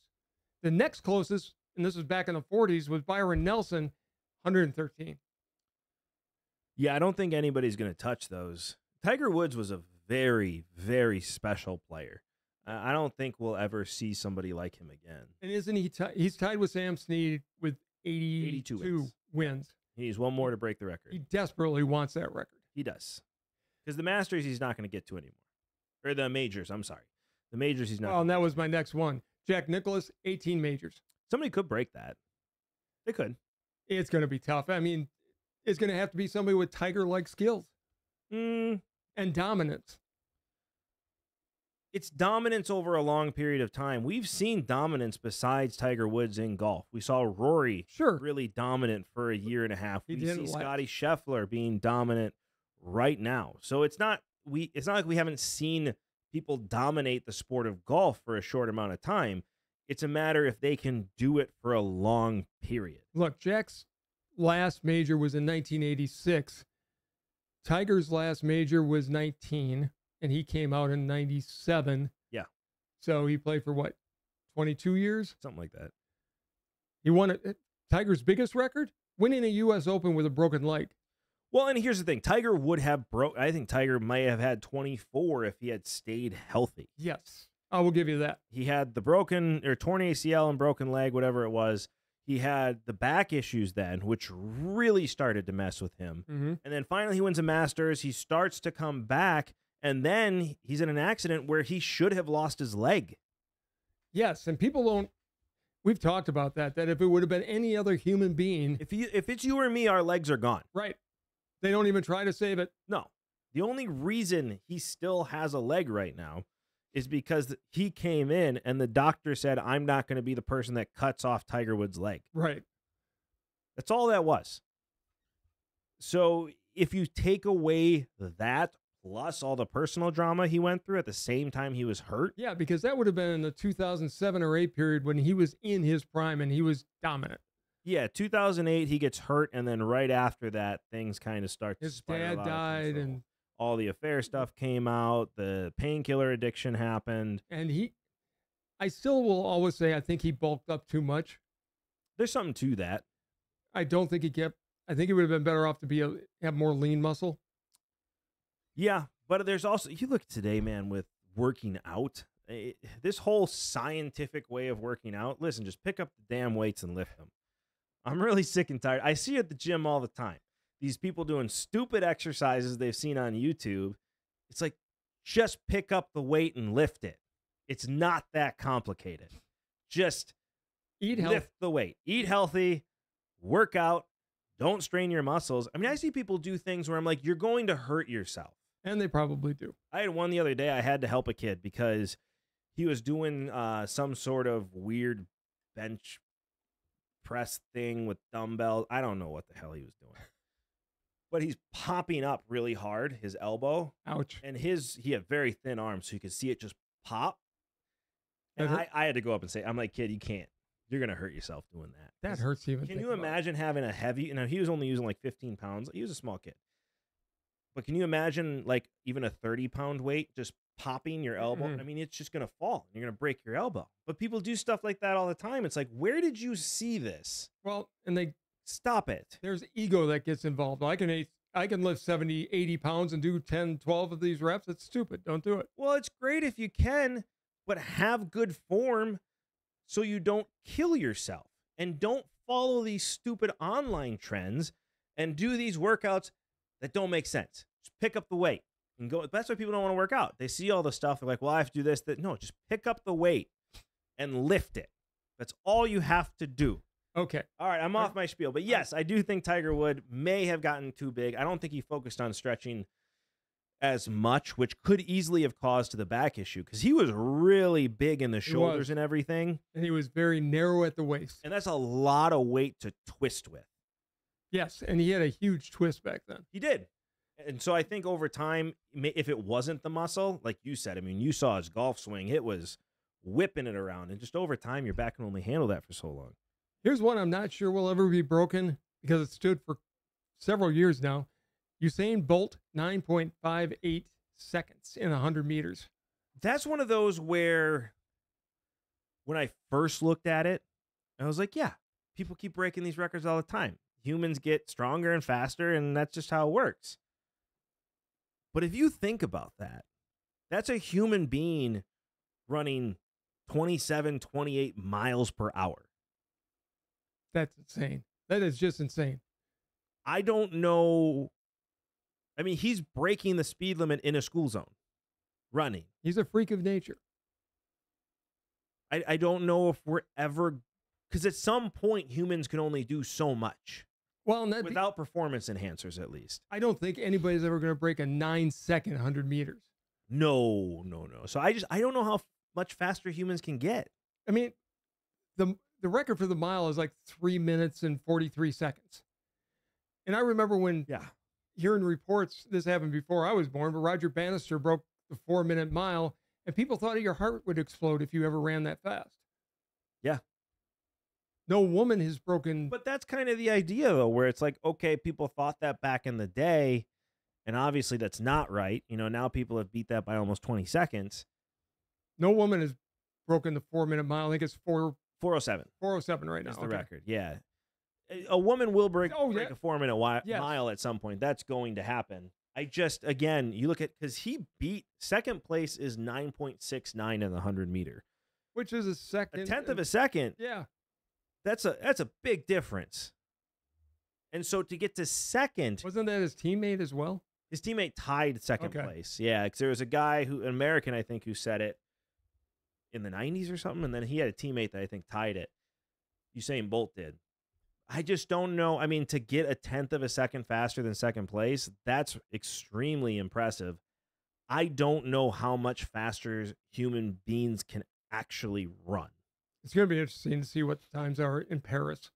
The next closest, and this was back in the 40s, was Byron Nelson, 113. Yeah, I don't think anybody's going to touch those. Tiger Woods was a very, very special player. I don't think we'll ever see somebody like him again. And isn't he? He's tied with Sam Snead with 82 wins. wins. He needs one more to break the record. He desperately wants that record. He does. Because the Masters, he's not going to get to anymore. Or the majors, I'm sorry. The majors, he's not. Well, and that was my next one. Jack Nicklaus, 18 majors. Somebody could break that. They could. It's going to be tough. I mean, it's going to have to be somebody with Tiger-like skills and dominance. It's dominance over a long period of time. We've seen dominance besides Tiger Woods in golf. We saw Rory really dominant for a year and a half. We see Scotty Scheffler being dominant right now. So it's not like we haven't seen people dominate the sport of golf for a short amount of time. It's a matter if they can do it for a long period. Look, Jack's last major was in 1986. Tiger's last major was 19, and he came out in 97. Yeah. So he played for what, 22 years? Something like that. He won Tiger's biggest record? Winning a U.S. Open with a broken leg. Well, and here's the thing. Tiger would have I think Tiger might have had 24 if he had stayed healthy. Yes. I will give you that. He had the broken or torn ACL and broken leg, whatever it was. He had the back issues then, which really started to mess with him. Mm-hmm. And then finally he wins a Masters. He starts to come back, and then he's in an accident where he should have lost his leg. Yes, and people don't. We've talked about that if it would have been any other human being. If it's you or me, our legs are gone. Right. They don't even try to save it. No. The only reason he still has a leg right now is because he came in and the doctor said, I'm not going to be the person that cuts off Tiger Woods' leg. Right. That's all that was. So if you take away that plus all the personal drama he went through at the same time he was hurt. Yeah, because that would have been in the 2007 or 8 period when he was in his prime and he was dominant. Yeah, 2008, he gets hurt, and then right after that, things kind of start to spiral. His dad died, and all the affair stuff came out. The painkiller addiction happened. And I still will always say I think he bulked up too much. There's something to that. I don't think I think he would have been better off to have more lean muscle. Yeah, but there's also, you look today, man, with working out, this whole scientific way of working out, listen, just pick up the damn weights and lift them. I'm really sick and tired. I see at the gym all the time. These people doing stupid exercises they've seen on YouTube. It's like, just pick up the weight and lift it. It's not that complicated. Just lift the weight. Eat healthy, work out, don't strain your muscles. I mean, I see people do things where I'm like, you're going to hurt yourself. And they probably do. I had one the other day. I had to help a kid because he was doing some sort of weird bench press thing with dumbbells. I don't know what the hell he was doing. But he's popping up really hard, his elbow. Ouch. And he had very thin arms, so you could see it just pop. And I had to go up and say, I'm like, kid, you can't. You're going to hurt yourself doing that. That hurts even. Can you imagine having a heavy, he was only using like 15 pounds. He was a small kid. But can you imagine like even a 30-pound weight just popping your elbow? Mm-hmm. I mean, it's just going to fall. You're going to break your elbow. But people do stuff like that all the time. It's like, where did you see this? Well, and stop it. There's ego that gets involved. I can lift 70, 80 pounds and do 10, 12 of these reps. It's stupid. Don't do it. Well, it's great if you can, but have good form so you don't kill yourself. And don't follow these stupid online trends and do these workouts that don't make sense. Just pick up the weight and go. That's why people don't want to work out. They see all the stuff. They're like, well, I have to do this. That. No, just pick up the weight and lift it. That's all you have to do. Okay. All right, I'm off my spiel. But yes, I do think Tiger Woods may have gotten too big. I don't think he focused on stretching as much, which could easily have caused the back issue because he was really big in the shoulders and everything. And he was very narrow at the waist. And that's a lot of weight to twist with. Yes, and he had a huge twist back then. He did. And so I think over time, if it wasn't the muscle, like you said, I mean, you saw his golf swing. It was whipping it around. And just over time, your back can only handle that for so long. Here's one I'm not sure will ever be broken because it stood for several years now. Usain Bolt, 9.58 seconds in 100 meters. That's one of those where when I first looked at it, I was like, yeah, people keep breaking these records all the time. humans get stronger and faster, and that's just how it works. But if you think about that, that's a human being running 27, 28 miles per hour. That's insane. That is just insane. I don't know. I mean, he's breaking the speed limit in a school zone, running. He's a freak of nature. I don't know if we're ever, because at some point humans can only do so much. Well, and without performance enhancers, at least. I don't think anybody's ever going to break a 9-second 100 meters. No. So I don't know how much faster humans can get. I mean, the record for the mile is like 3 minutes and 43 seconds. And I remember when hearing reports, this happened before I was born, but Roger Bannister broke the 4-minute mile, and people thought your heart would explode if you ever ran that fast. Yeah. No woman has broken. But that's kind of the idea, though, where it's like, okay, people thought that back in the day, and obviously that's not right. You know, now people have beat that by almost 20 seconds. No woman has broken the 4-minute mile. I think it's 4:07. 4:07 right now. That's the record. Yeah. A woman will break a 4-minute Yes. mile at some point. That's going to happen. I just, again, you look at, because he beat, second place is 9.69 in the 100 meter. Which is a second. A tenth of a second. Yeah. That's a big difference. And so to get to second. Wasn't that his teammate as well? His teammate tied second place. Yeah, because there was a guy, an American, I think, who said it in the 90s or something, and then he had a teammate that I think tied it. Usain Bolt did. I just don't know. I mean, to get a tenth of a second faster than second place, that's extremely impressive. I don't know how much faster human beings can actually run. It's going to be interesting to see what the times are in Paris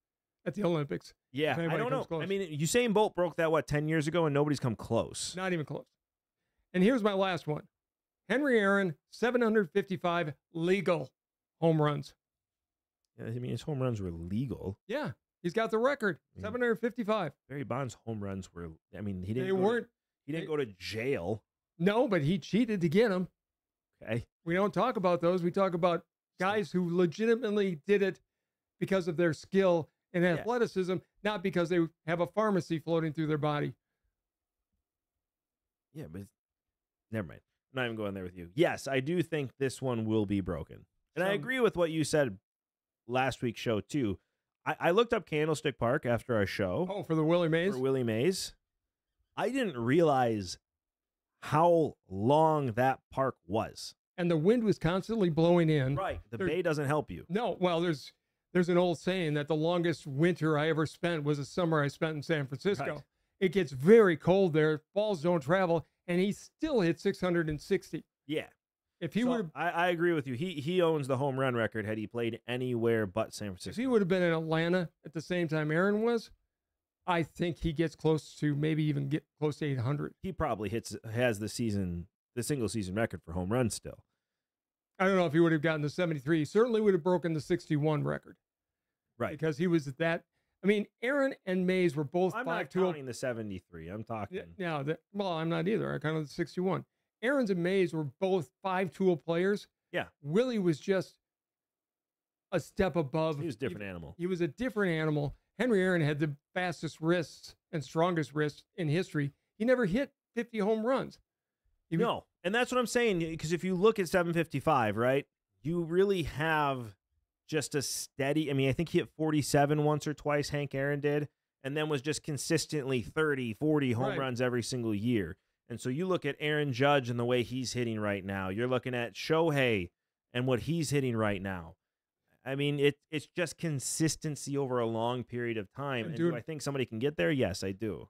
at the Olympics. Yeah, I don't know. Close. I mean, Usain Bolt broke that, 10 years ago, and nobody's come close. Not even close. And here's my last one. Henry Aaron, 755 legal home runs. Yeah, I mean, his home runs were legal. Yeah, he's got the record, 755. Barry Bonds' home runs were, I mean, he didn't go to jail. No, but he cheated to get them. Okay. We don't talk about those. We talk about guys who legitimately did it because of their skill and athleticism, not because they have a pharmacy floating through their body. Yeah, but never mind. I'm not even going there with you. Yes, I do think this one will be broken. And I agree with what you said last week's show, too. I looked up Candlestick Park after our show. Oh, for the Willie Mays? For Willie Mays. I didn't realize how long that park was. And the wind was constantly blowing in. Right. The bay doesn't help you. No. Well, there's an old saying that the longest winter I ever spent was a summer I spent in San Francisco. Right. It gets very cold there. Balls don't travel. And he still hit 660. Yeah. If he would, I agree with you. He owns the home run record had he played anywhere but San Francisco. If he would have been in Atlanta at the same time Aaron was, I think he gets close to maybe even get close to 800. He probably has the single season record for home runs still. I don't know if he would have gotten the 73. He certainly would have broken the 61 record. Right. Because he was that. I mean, Aaron and Mays were both 5 I'm not counting the 73. I'm talking. Yeah. Well, I'm not either. I counted the 61. Aaron's and Mays were both 5-tool players. Yeah. Willie was just a step above. He was a different animal. He was a different animal. Henry Aaron had the fastest wrists and strongest wrists in history. He never hit 50 home runs. No. And that's what I'm saying. Because if you look at 755, right, you really have just a steady. I mean, I think he hit 47 once or twice, Hank Aaron did, and then was just consistently 30, 40 home runs every single year. And so you look at Aaron Judge and the way he's hitting right now. You're looking at Shohei and what he's hitting right now. I mean, it's just consistency over a long period of time. And do I think somebody can get there? Yes, I do.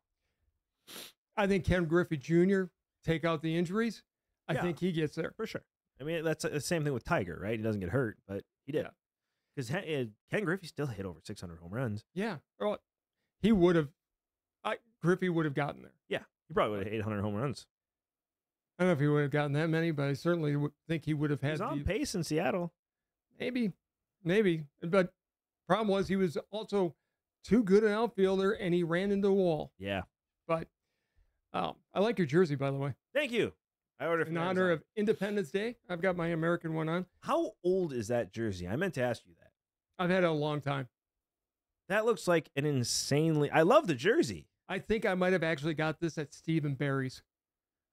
I think Ken Griffey Jr., take out the injuries, I think he gets there. For sure. I mean, that's the same thing with Tiger, right? He doesn't get hurt, but he did. Because Ken Griffey still hit over 600 home runs. Yeah. Well, he would have. Griffey would have gotten there. Yeah. He probably would have 800 home runs. I don't know if he would have gotten that many, but I certainly would think he would have had. He's on pace in Seattle. Maybe. But problem was he was also too good an outfielder, and he ran into the wall. Yeah. But I like your jersey, by the way. Thank you. I ordered in honor of Independence Day. I've got my American one on. How old is that jersey? I meant to ask you that. I've had it a long time. That looks like an insanely. I love the jersey. I think I might have actually got this at Stephen Barry's.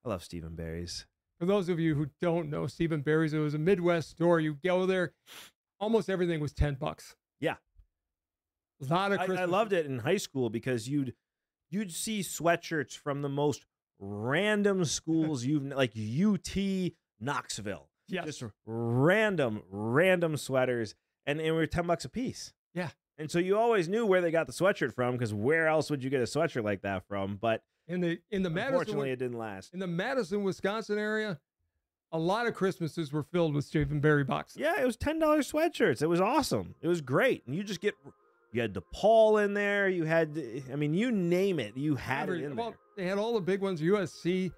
I love Stephen Barry's. For those of you who don't know Stephen Barry's, it was a Midwest store. You go there, almost everything was $10. Yeah. A lot of Christmas. I loved it in high school because you'd see sweatshirts from the most random schools like UT Knoxville. Yes. Just random sweaters, and they were $10 a piece. Yeah. And so you always knew where they got the sweatshirt from, because where else would you get a sweatshirt like that from? But in the unfortunately, it didn't last. In the Madison, Wisconsin area, a lot of Christmases were filled with Stephen Barry boxes. Yeah, it was $10 sweatshirts. It was awesome. It was great. And you had DePaul in there. You had, I mean, you name it, you had it in there. They had all the big ones, USC.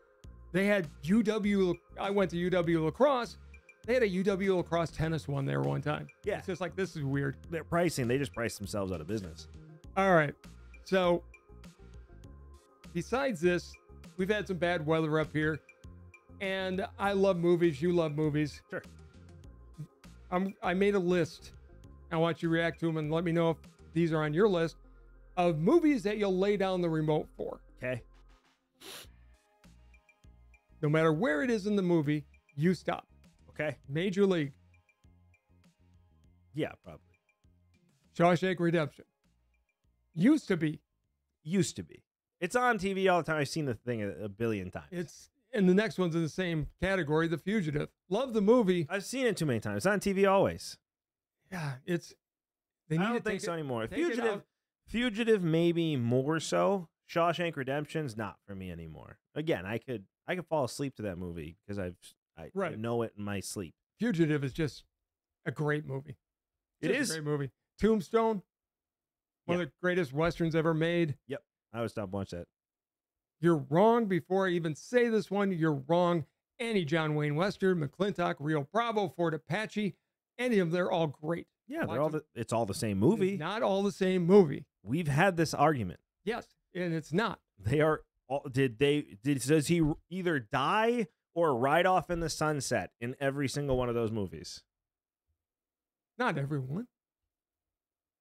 They had UW. I went to UW lacrosse. They had a UW lacrosse tennis one there one time. Yeah. It's just like, this is weird. Their pricing, they just priced themselves out of business. All right. So besides this, we've had some bad weather up here. And I love movies. You love movies. Sure. I made a list. I want you to react to them and let me know if these are on your list of movies that you'll lay down the remote for. Okay. No matter where it is in the movie, you stop. Okay. Major League. Yeah, probably. Shawshank Redemption. Used to be. It's on TV all the time. I've seen the thing a billion times. And the next one's in the same category, The Fugitive. Love the movie. I've seen it too many times. It's on TV always. Yeah, I don't think so anymore. Fugitive maybe more so. Shawshank Redemption's not for me anymore. Again, I could fall asleep to that movie because I know it in my sleep. Fugitive is just a great movie. It is a great movie. Tombstone, one of the greatest westerns ever made. Yep, I would stop watch that. You're wrong. Before I even say this one, you're wrong. Any John Wayne Western, McClintock, Rio Bravo, Fort Apache, any of them, they're all great. Yeah, it's all the same movie. It's not all the same movie. We've had this argument. Yes, and it's not. They are all, does he either die or ride off in the sunset in every single one of those movies? Not everyone.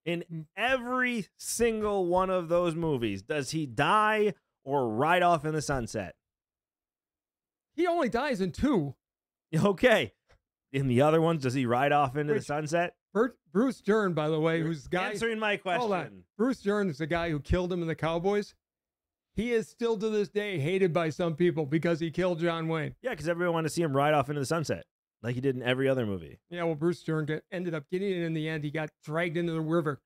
In every single one of those movies, does he die or ride off in the sunset? He only dies in 2. Okay. In the other ones, does he ride off into the sunset? Bruce Dern, by the way, who's the guy answering my question. Hold on. Bruce Dern is the guy who killed him in the Cowboys. He is still to this day hated by some people because he killed John Wayne. Yeah, because everyone wanted to see him ride off into the sunset like he did in every other movie. Yeah, well, Bruce Dern ended up getting it in the end. He got dragged into the river.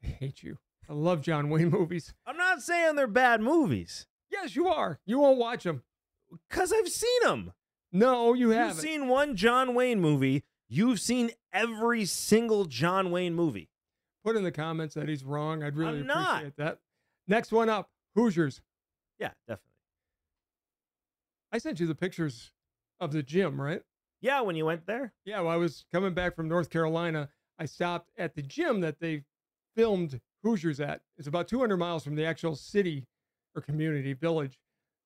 I hate you. I love John Wayne movies. I'm not saying they're bad movies. Yes, you are. You won't watch them. Because I've seen them. No, you haven't. You've seen one John Wayne movie. You've seen every single John Wayne movie. Put in the comments that he's wrong. I'd really appreciate that. Next one up, Hoosiers. Yeah, definitely. I sent you the pictures of the gym, right? Yeah, when you went there? Yeah, well, I was coming back from North Carolina. I stopped at the gym that they filmed Hoosiers at. It's about 200 miles from the actual city or community village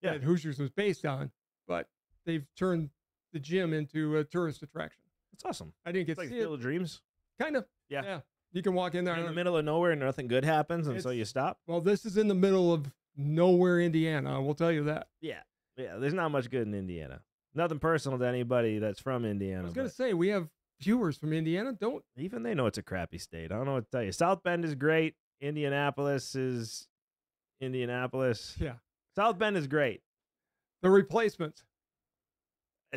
that Hoosiers was based on, but they've turned the gym into a tourist attraction. That's awesome. I didn't get to like see Field of Dreams. Kind of. Yeah. You can walk in there in the middle of nowhere and nothing good happens, and so you stop. Well, this is in the middle of nowhere, Indiana. I will tell you that. Yeah. There's not much good in Indiana. Nothing personal to anybody that's from Indiana. I was going to say, we have viewers from Indiana. Don't even they know it's a crappy state. I don't know what to tell you. South Bend is great. Indianapolis is Indianapolis. Yeah. South Bend is great. The Replacements.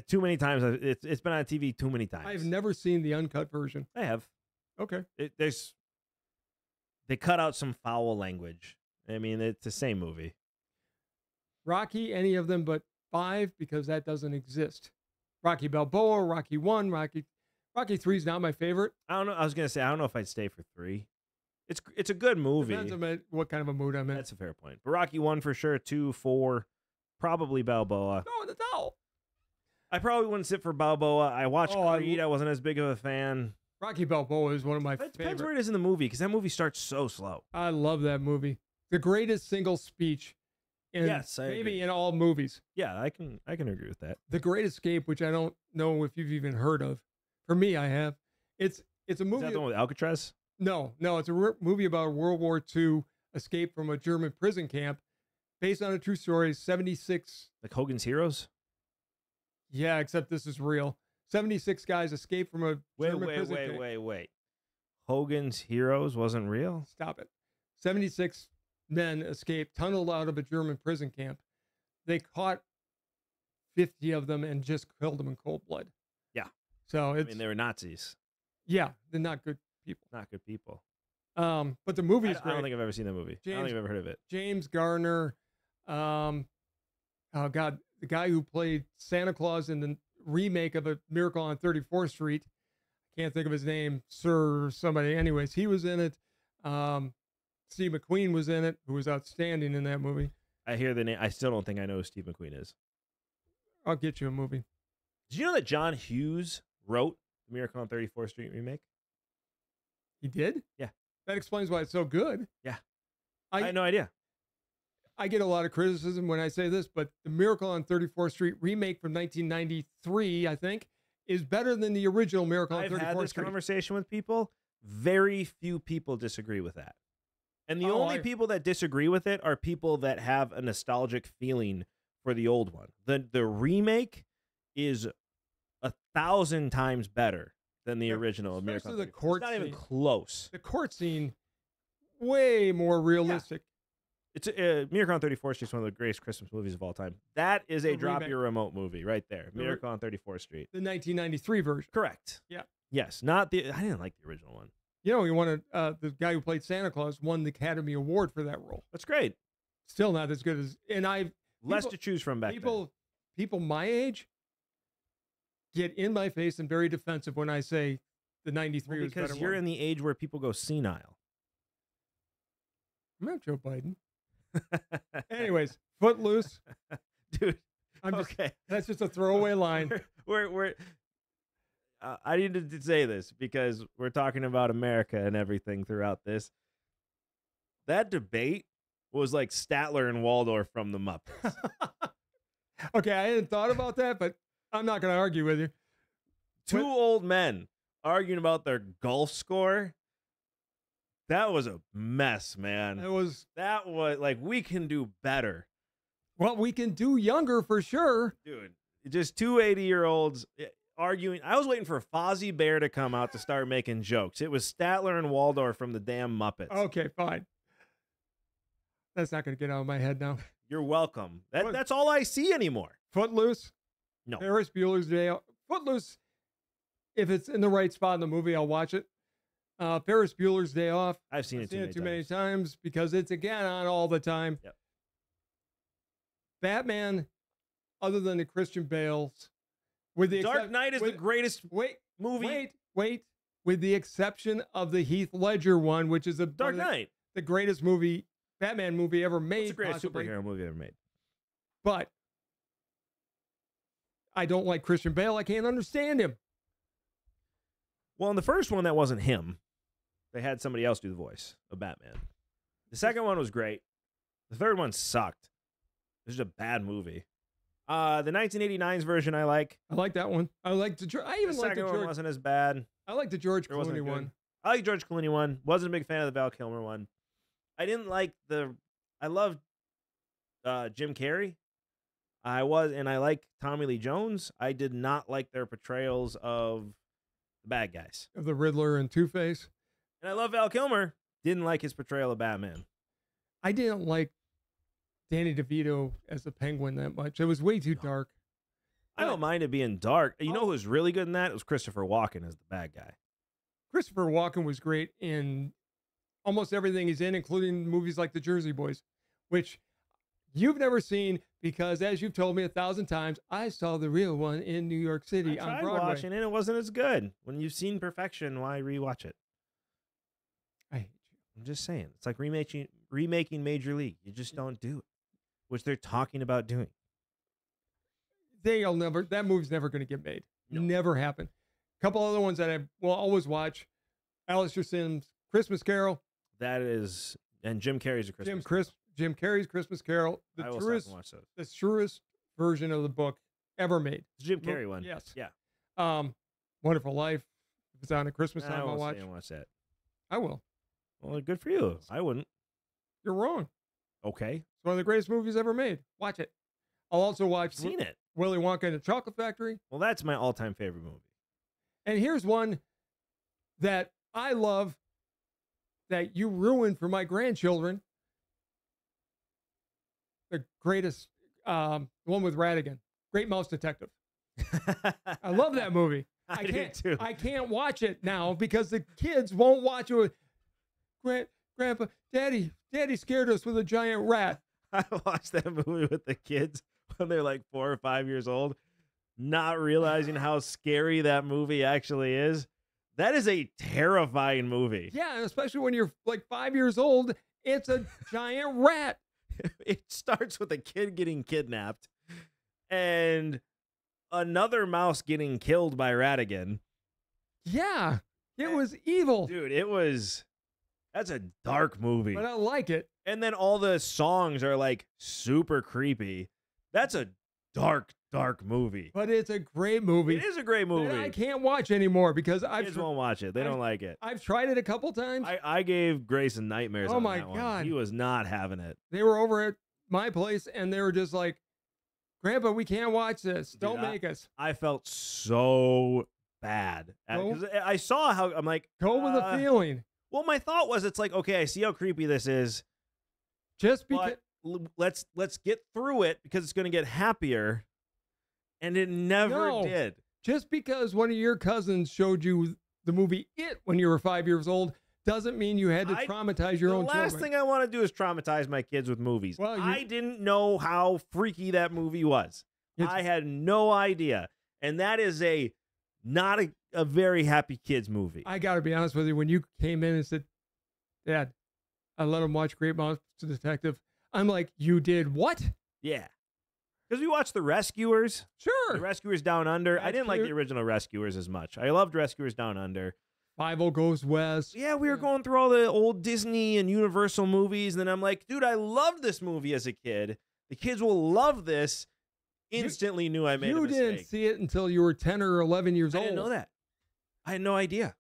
Too many times. It's been on TV too many times. I've never seen the uncut version. I have. Okay. They cut out some foul language. I mean, it's the same movie. Rocky, any of them but 5, because that doesn't exist. Rocky Balboa, Rocky 1, Rocky 3 is not my favorite. I don't know. I was going to say, I don't know if I'd stay for 3. It's a good movie. Depends on what kind of a mood I'm in. That's a fair point. But Rocky 1 for sure, 2, 4, probably Balboa. No. I probably wouldn't sit for Balboa. I watched Creed. I wasn't as big of a fan. Rocky Balboa is one of my favorites. favorites. Depends where it is in the movie, because that movie starts so slow. I love that movie. The greatest single speech in maybe in all movies. Yeah, I can agree with that. The Great Escape, which I don't know if you've even heard of. For me, I have. It's a movie. Is that the one with Alcatraz? No, it's a movie about a World War II escape from a German prison camp, based on a true story. 76. Like Hogan's Heroes? Yeah, except this is real. 76 guys escaped from a German prison camp. Wait. Hogan's Heroes wasn't real? Stop it. 76 men escaped, tunneled out of a German prison camp. They caught 50 of them and just killed them in cold blood. Yeah. So it's, they were Nazis. Yeah, they're not good people. Not good people. But the movie is great. I don't think I've ever seen that movie. I don't think I've ever heard of it. James Garner, oh God, the guy who played Santa Claus in the remake of A Miracle on 34th Street. Can't think of his name, Sir somebody. Anyways, he was in it. Steve McQueen was in it, who was outstanding in that movie. I hear the name. I still don't think I know who Steve McQueen is. I'll get you a movie. Did you know that John Hughes wrote the Miracle on 34th Street remake? He did? Yeah. That explains why it's so good. Yeah. I had no idea. I get a lot of criticism when I say this, but the Miracle on 34th Street remake from 1993, I think, is better than the original Miracle on 34th Street. I've had this conversation with people. Very few people disagree with that. And the only people that disagree with it are people that have a nostalgic feeling for the old one. The remake is 1,000 times better than the original Miracle on 34th Street. It's not even close. The court scene, way more realistic. It's Miracle on 34th Street is one of the greatest Christmas movies of all time. That is a drop your remote movie right there. Miracle on 34th Street. The 1993 version. Correct. Yeah. Yes, not the. I didn't like the original one. You know, he wanted the guy who played Santa Claus won the Academy Award for that role. That's great. Still not as good as, and less to choose from back then. People my age get in my face and very defensive when I say the 93 was better. Because you're in the age where people go senile. I'm not Joe Biden. Anyways, Footloose. Dude, okay. That's just a throwaway line. I needed to say this because we're talking about America and everything throughout this. That debate was like Statler and Waldorf from the Muppets. Okay, I hadn't thought about that, but I'm not going to argue with you. Two old men arguing about their golf score. That was a mess, man. That was like, we can do better. Well, we can do younger for sure. Dude, just two 80-year-olds arguing. I was waiting for Fozzie Bear to come out to start making jokes. It was Statler and Waldorf from the damn Muppets. Okay, fine. That's not going to get out of my head now. You're welcome. That's all I see anymore. Footloose? No. Ferris Bueller's Day Off. Footloose, if it's in the right spot in the movie, I'll watch it. Ferris Bueller's Day Off. I've seen it too many times because it's, again, on all the time. Yep. Batman, other than the Christian Bale's, with the Dark Knight is the greatest movie. Wait. With the exception of the Heath Ledger one, which is Dark Knight, the greatest Batman movie ever made. It's the greatest superhero movie ever made. But I don't like Christian Bale. I can't understand him. Well, in the first one, that wasn't him. They had somebody else do the voice of Batman. The second one was great. The third one sucked. This is a bad movie. The 1989's version I like. I like that one. I even like the second one wasn't as bad. I like the George Clooney one. I like George Clooney one. Wasn't a big fan of the Val Kilmer one. I didn't like I loved Jim Carrey. I like Tommy Lee Jones. I did not like their portrayals of the bad guys. Of the Riddler and Two-Face. And I love Val Kilmer. Didn't like his portrayal of Batman. I didn't like Danny DeVito as the Penguin that much. It was way too dark. I don't mind it being dark. You know who was really good in that? It was Christopher Walken as the bad guy. Christopher Walken was great in almost everything he's in, including movies like The Jersey Boys, which you've never seen because, as you've told me 1,000 times, I saw the real one in New York City on Broadway. Watching it, it wasn't as good. When you've seen perfection, why rewatch it? I hate you. I'm just saying. It's like remaking Major League. You just don't do it, which they're talking about doing. That movie's never going to get made. No. Never happen. A couple other ones that I will always watch. Alistair Sim's Christmas Carol. That is, and Jim Carrey's a Christmas Carol. Jim Carrey's Christmas Carol. I will stop and watch those. The truest version of the book ever made. The Jim Carrey one. Yes. Yeah. Wonderful Life. If it's on at Christmas time, I'll watch. watch that. I will. Well, good for you. I wouldn't. You're wrong. Okay. It's one of the greatest movies ever made. Watch it. I'll also watch Seen it. Willy Wonka and the Chocolate Factory. Well, that's my all-time favorite movie. And here's one that I love that you ruined for my grandchildren. The greatest, the one with Radigan, Great Mouse Detective. I love that movie. I do too. I can't watch it now because the kids won't watch it. With, Grandpa, Daddy scared us with a giant rat. I watched that movie with the kids when they're like 4 or 5 years old, not realizing how scary that movie actually is. That is a terrifying movie. Yeah, and especially when you're like 5 years old, it's a giant rat. It starts with a kid getting kidnapped and another mouse getting killed by Radigan. Yeah, it was evil. Dude, that's a dark movie. But I like it. And then all the songs are like super creepy. That's a dark movie. But it's a great movie. It is a great movie. And I can't watch anymore because Kids won't watch it. They don't like it. I've tried it a couple times. I gave Grayson nightmares on my that one. God. He was not having it. They were over at my place and they were just like, Grandpa, we can't watch this. Dude, Don't make us. I felt so bad. Because I saw how, I'm like. Go with a feeling. Well, my thought was, it's like, okay, I see how creepy this is. Just because. Let's get through it because it's going to get happier. And it never did. Just because one of your cousins showed you the movie It when you were 5 years old doesn't mean you had to traumatize your own children. The last thing I want to do is traumatize my kids with movies. Well, I didn't know how freaky that movie was. I had no idea. And that is not a very happy kids movie. I got to be honest with you. When you came in and said, Dad, I let him watch Great Mouse Detective, I'm like, you did what? Yeah. Because we watched The Rescuers. Sure. The Rescuers Down Under. That's I didn't like the original Rescuers as much. I loved Rescuers Down Under. Five-O Goes West. Yeah, we were going through all the old Disney and Universal movies, and then I'm like, dude, I loved this movie as a kid. The kids will love this. Instantly knew I made a mistake. You didn't see it until you were 10 or 11 years old. I didn't know that. I had no idea.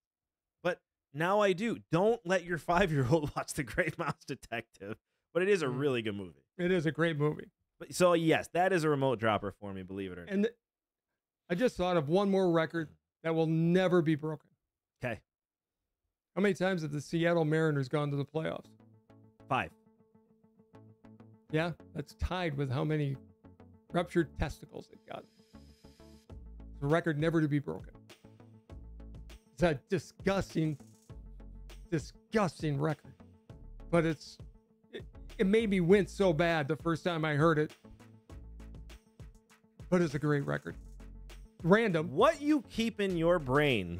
But now I do. Don't let your 5-year-old watch The Great Mouse Detective. But it is a really good movie. It is a great movie. So, yes, that is a remote dropper for me, believe it or not. And I just thought of one more record that will never be broken. Okay. How many times have the Seattle Mariners gone to the playoffs? 5. Yeah, that's tied with how many ruptured testicles they've got. It's a record never to be broken. It's a disgusting record. But it made me wince so bad the first time I heard it. But it's a great record. Random. What you keep in your brain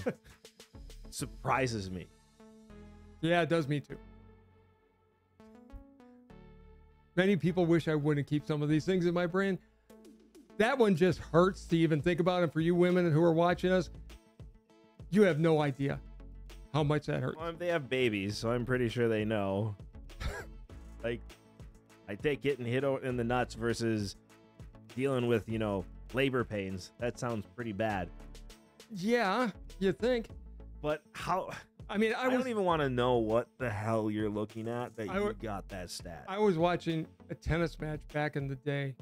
surprises me. Yeah, it does me too. Many people wish I wouldn't keep some of these things in my brain. That one just hurts to even think about. And for you women who are watching us, you have no idea how much that hurts. Well, they have babies, so I'm pretty sure they know. Like, I take getting hit in the nuts versus dealing with, labor pains. That sounds pretty bad. Yeah, you think. But how... I mean, I don't even want to know what the hell you're looking at that you got that stat. I was watching a tennis match back in the day,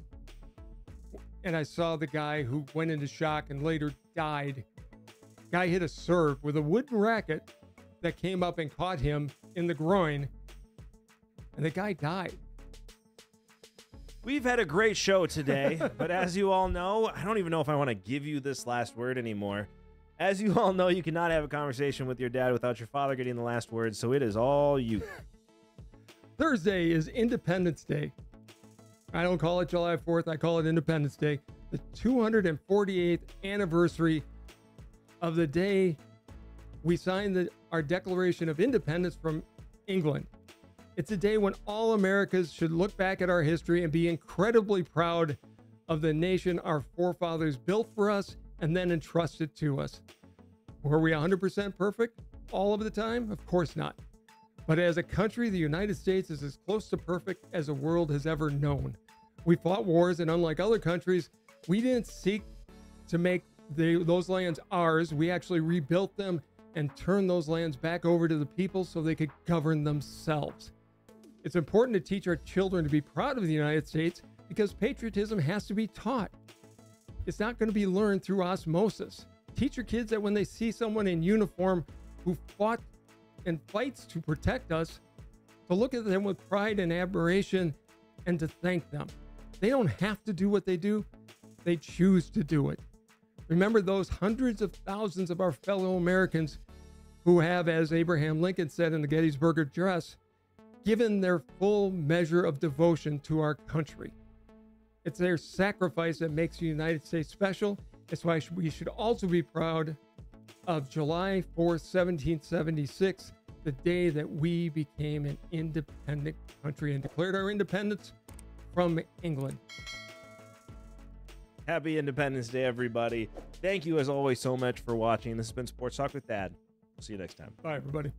and I saw the guy who went into shock and later died. Guy hit a serve with a wooden racket that came up and caught him in the groin, and the guy died. We've had a great show today, but as you all know, I don't even know if I want to give you this last word anymore. As you all know, you cannot have a conversation with your dad without your father getting the last word, so it is all you. Thursday is Independence Day. I don't call it July 4th, I call it Independence Day. The 248th anniversary of the day we signed our Declaration of Independence from England. It's a day when all Americans should look back at our history and be incredibly proud of the nation our forefathers built for us and then entrusted to us. Were we 100% perfect all of the time? Of course not. But as a country, the United States is as close to perfect as the world has ever known. We fought wars, and unlike other countries, we didn't seek to make those lands ours. We actually rebuilt them and turn those lands back over to the people so they could govern themselves. It's important to teach our children to be proud of the United States because patriotism has to be taught. It's not going to be learned through osmosis. Teach your kids that when they see someone in uniform who fought and fights to protect us, to look at them with pride and admiration and to thank them. They don't have to do what they do, they choose to do it. Remember those hundreds of thousands of our fellow Americans who have, as Abraham Lincoln said in the Gettysburg Address, given their full measure of devotion to our country. It's their sacrifice that makes the United States special. That's why we should also be proud of July 4th, 1776, the day that we became an independent country and declared our independence from England. Happy Independence Day, everybody. Thank you, as always, so much for watching. This has been Sports Talk with Dad. See you next time. Bye, everybody.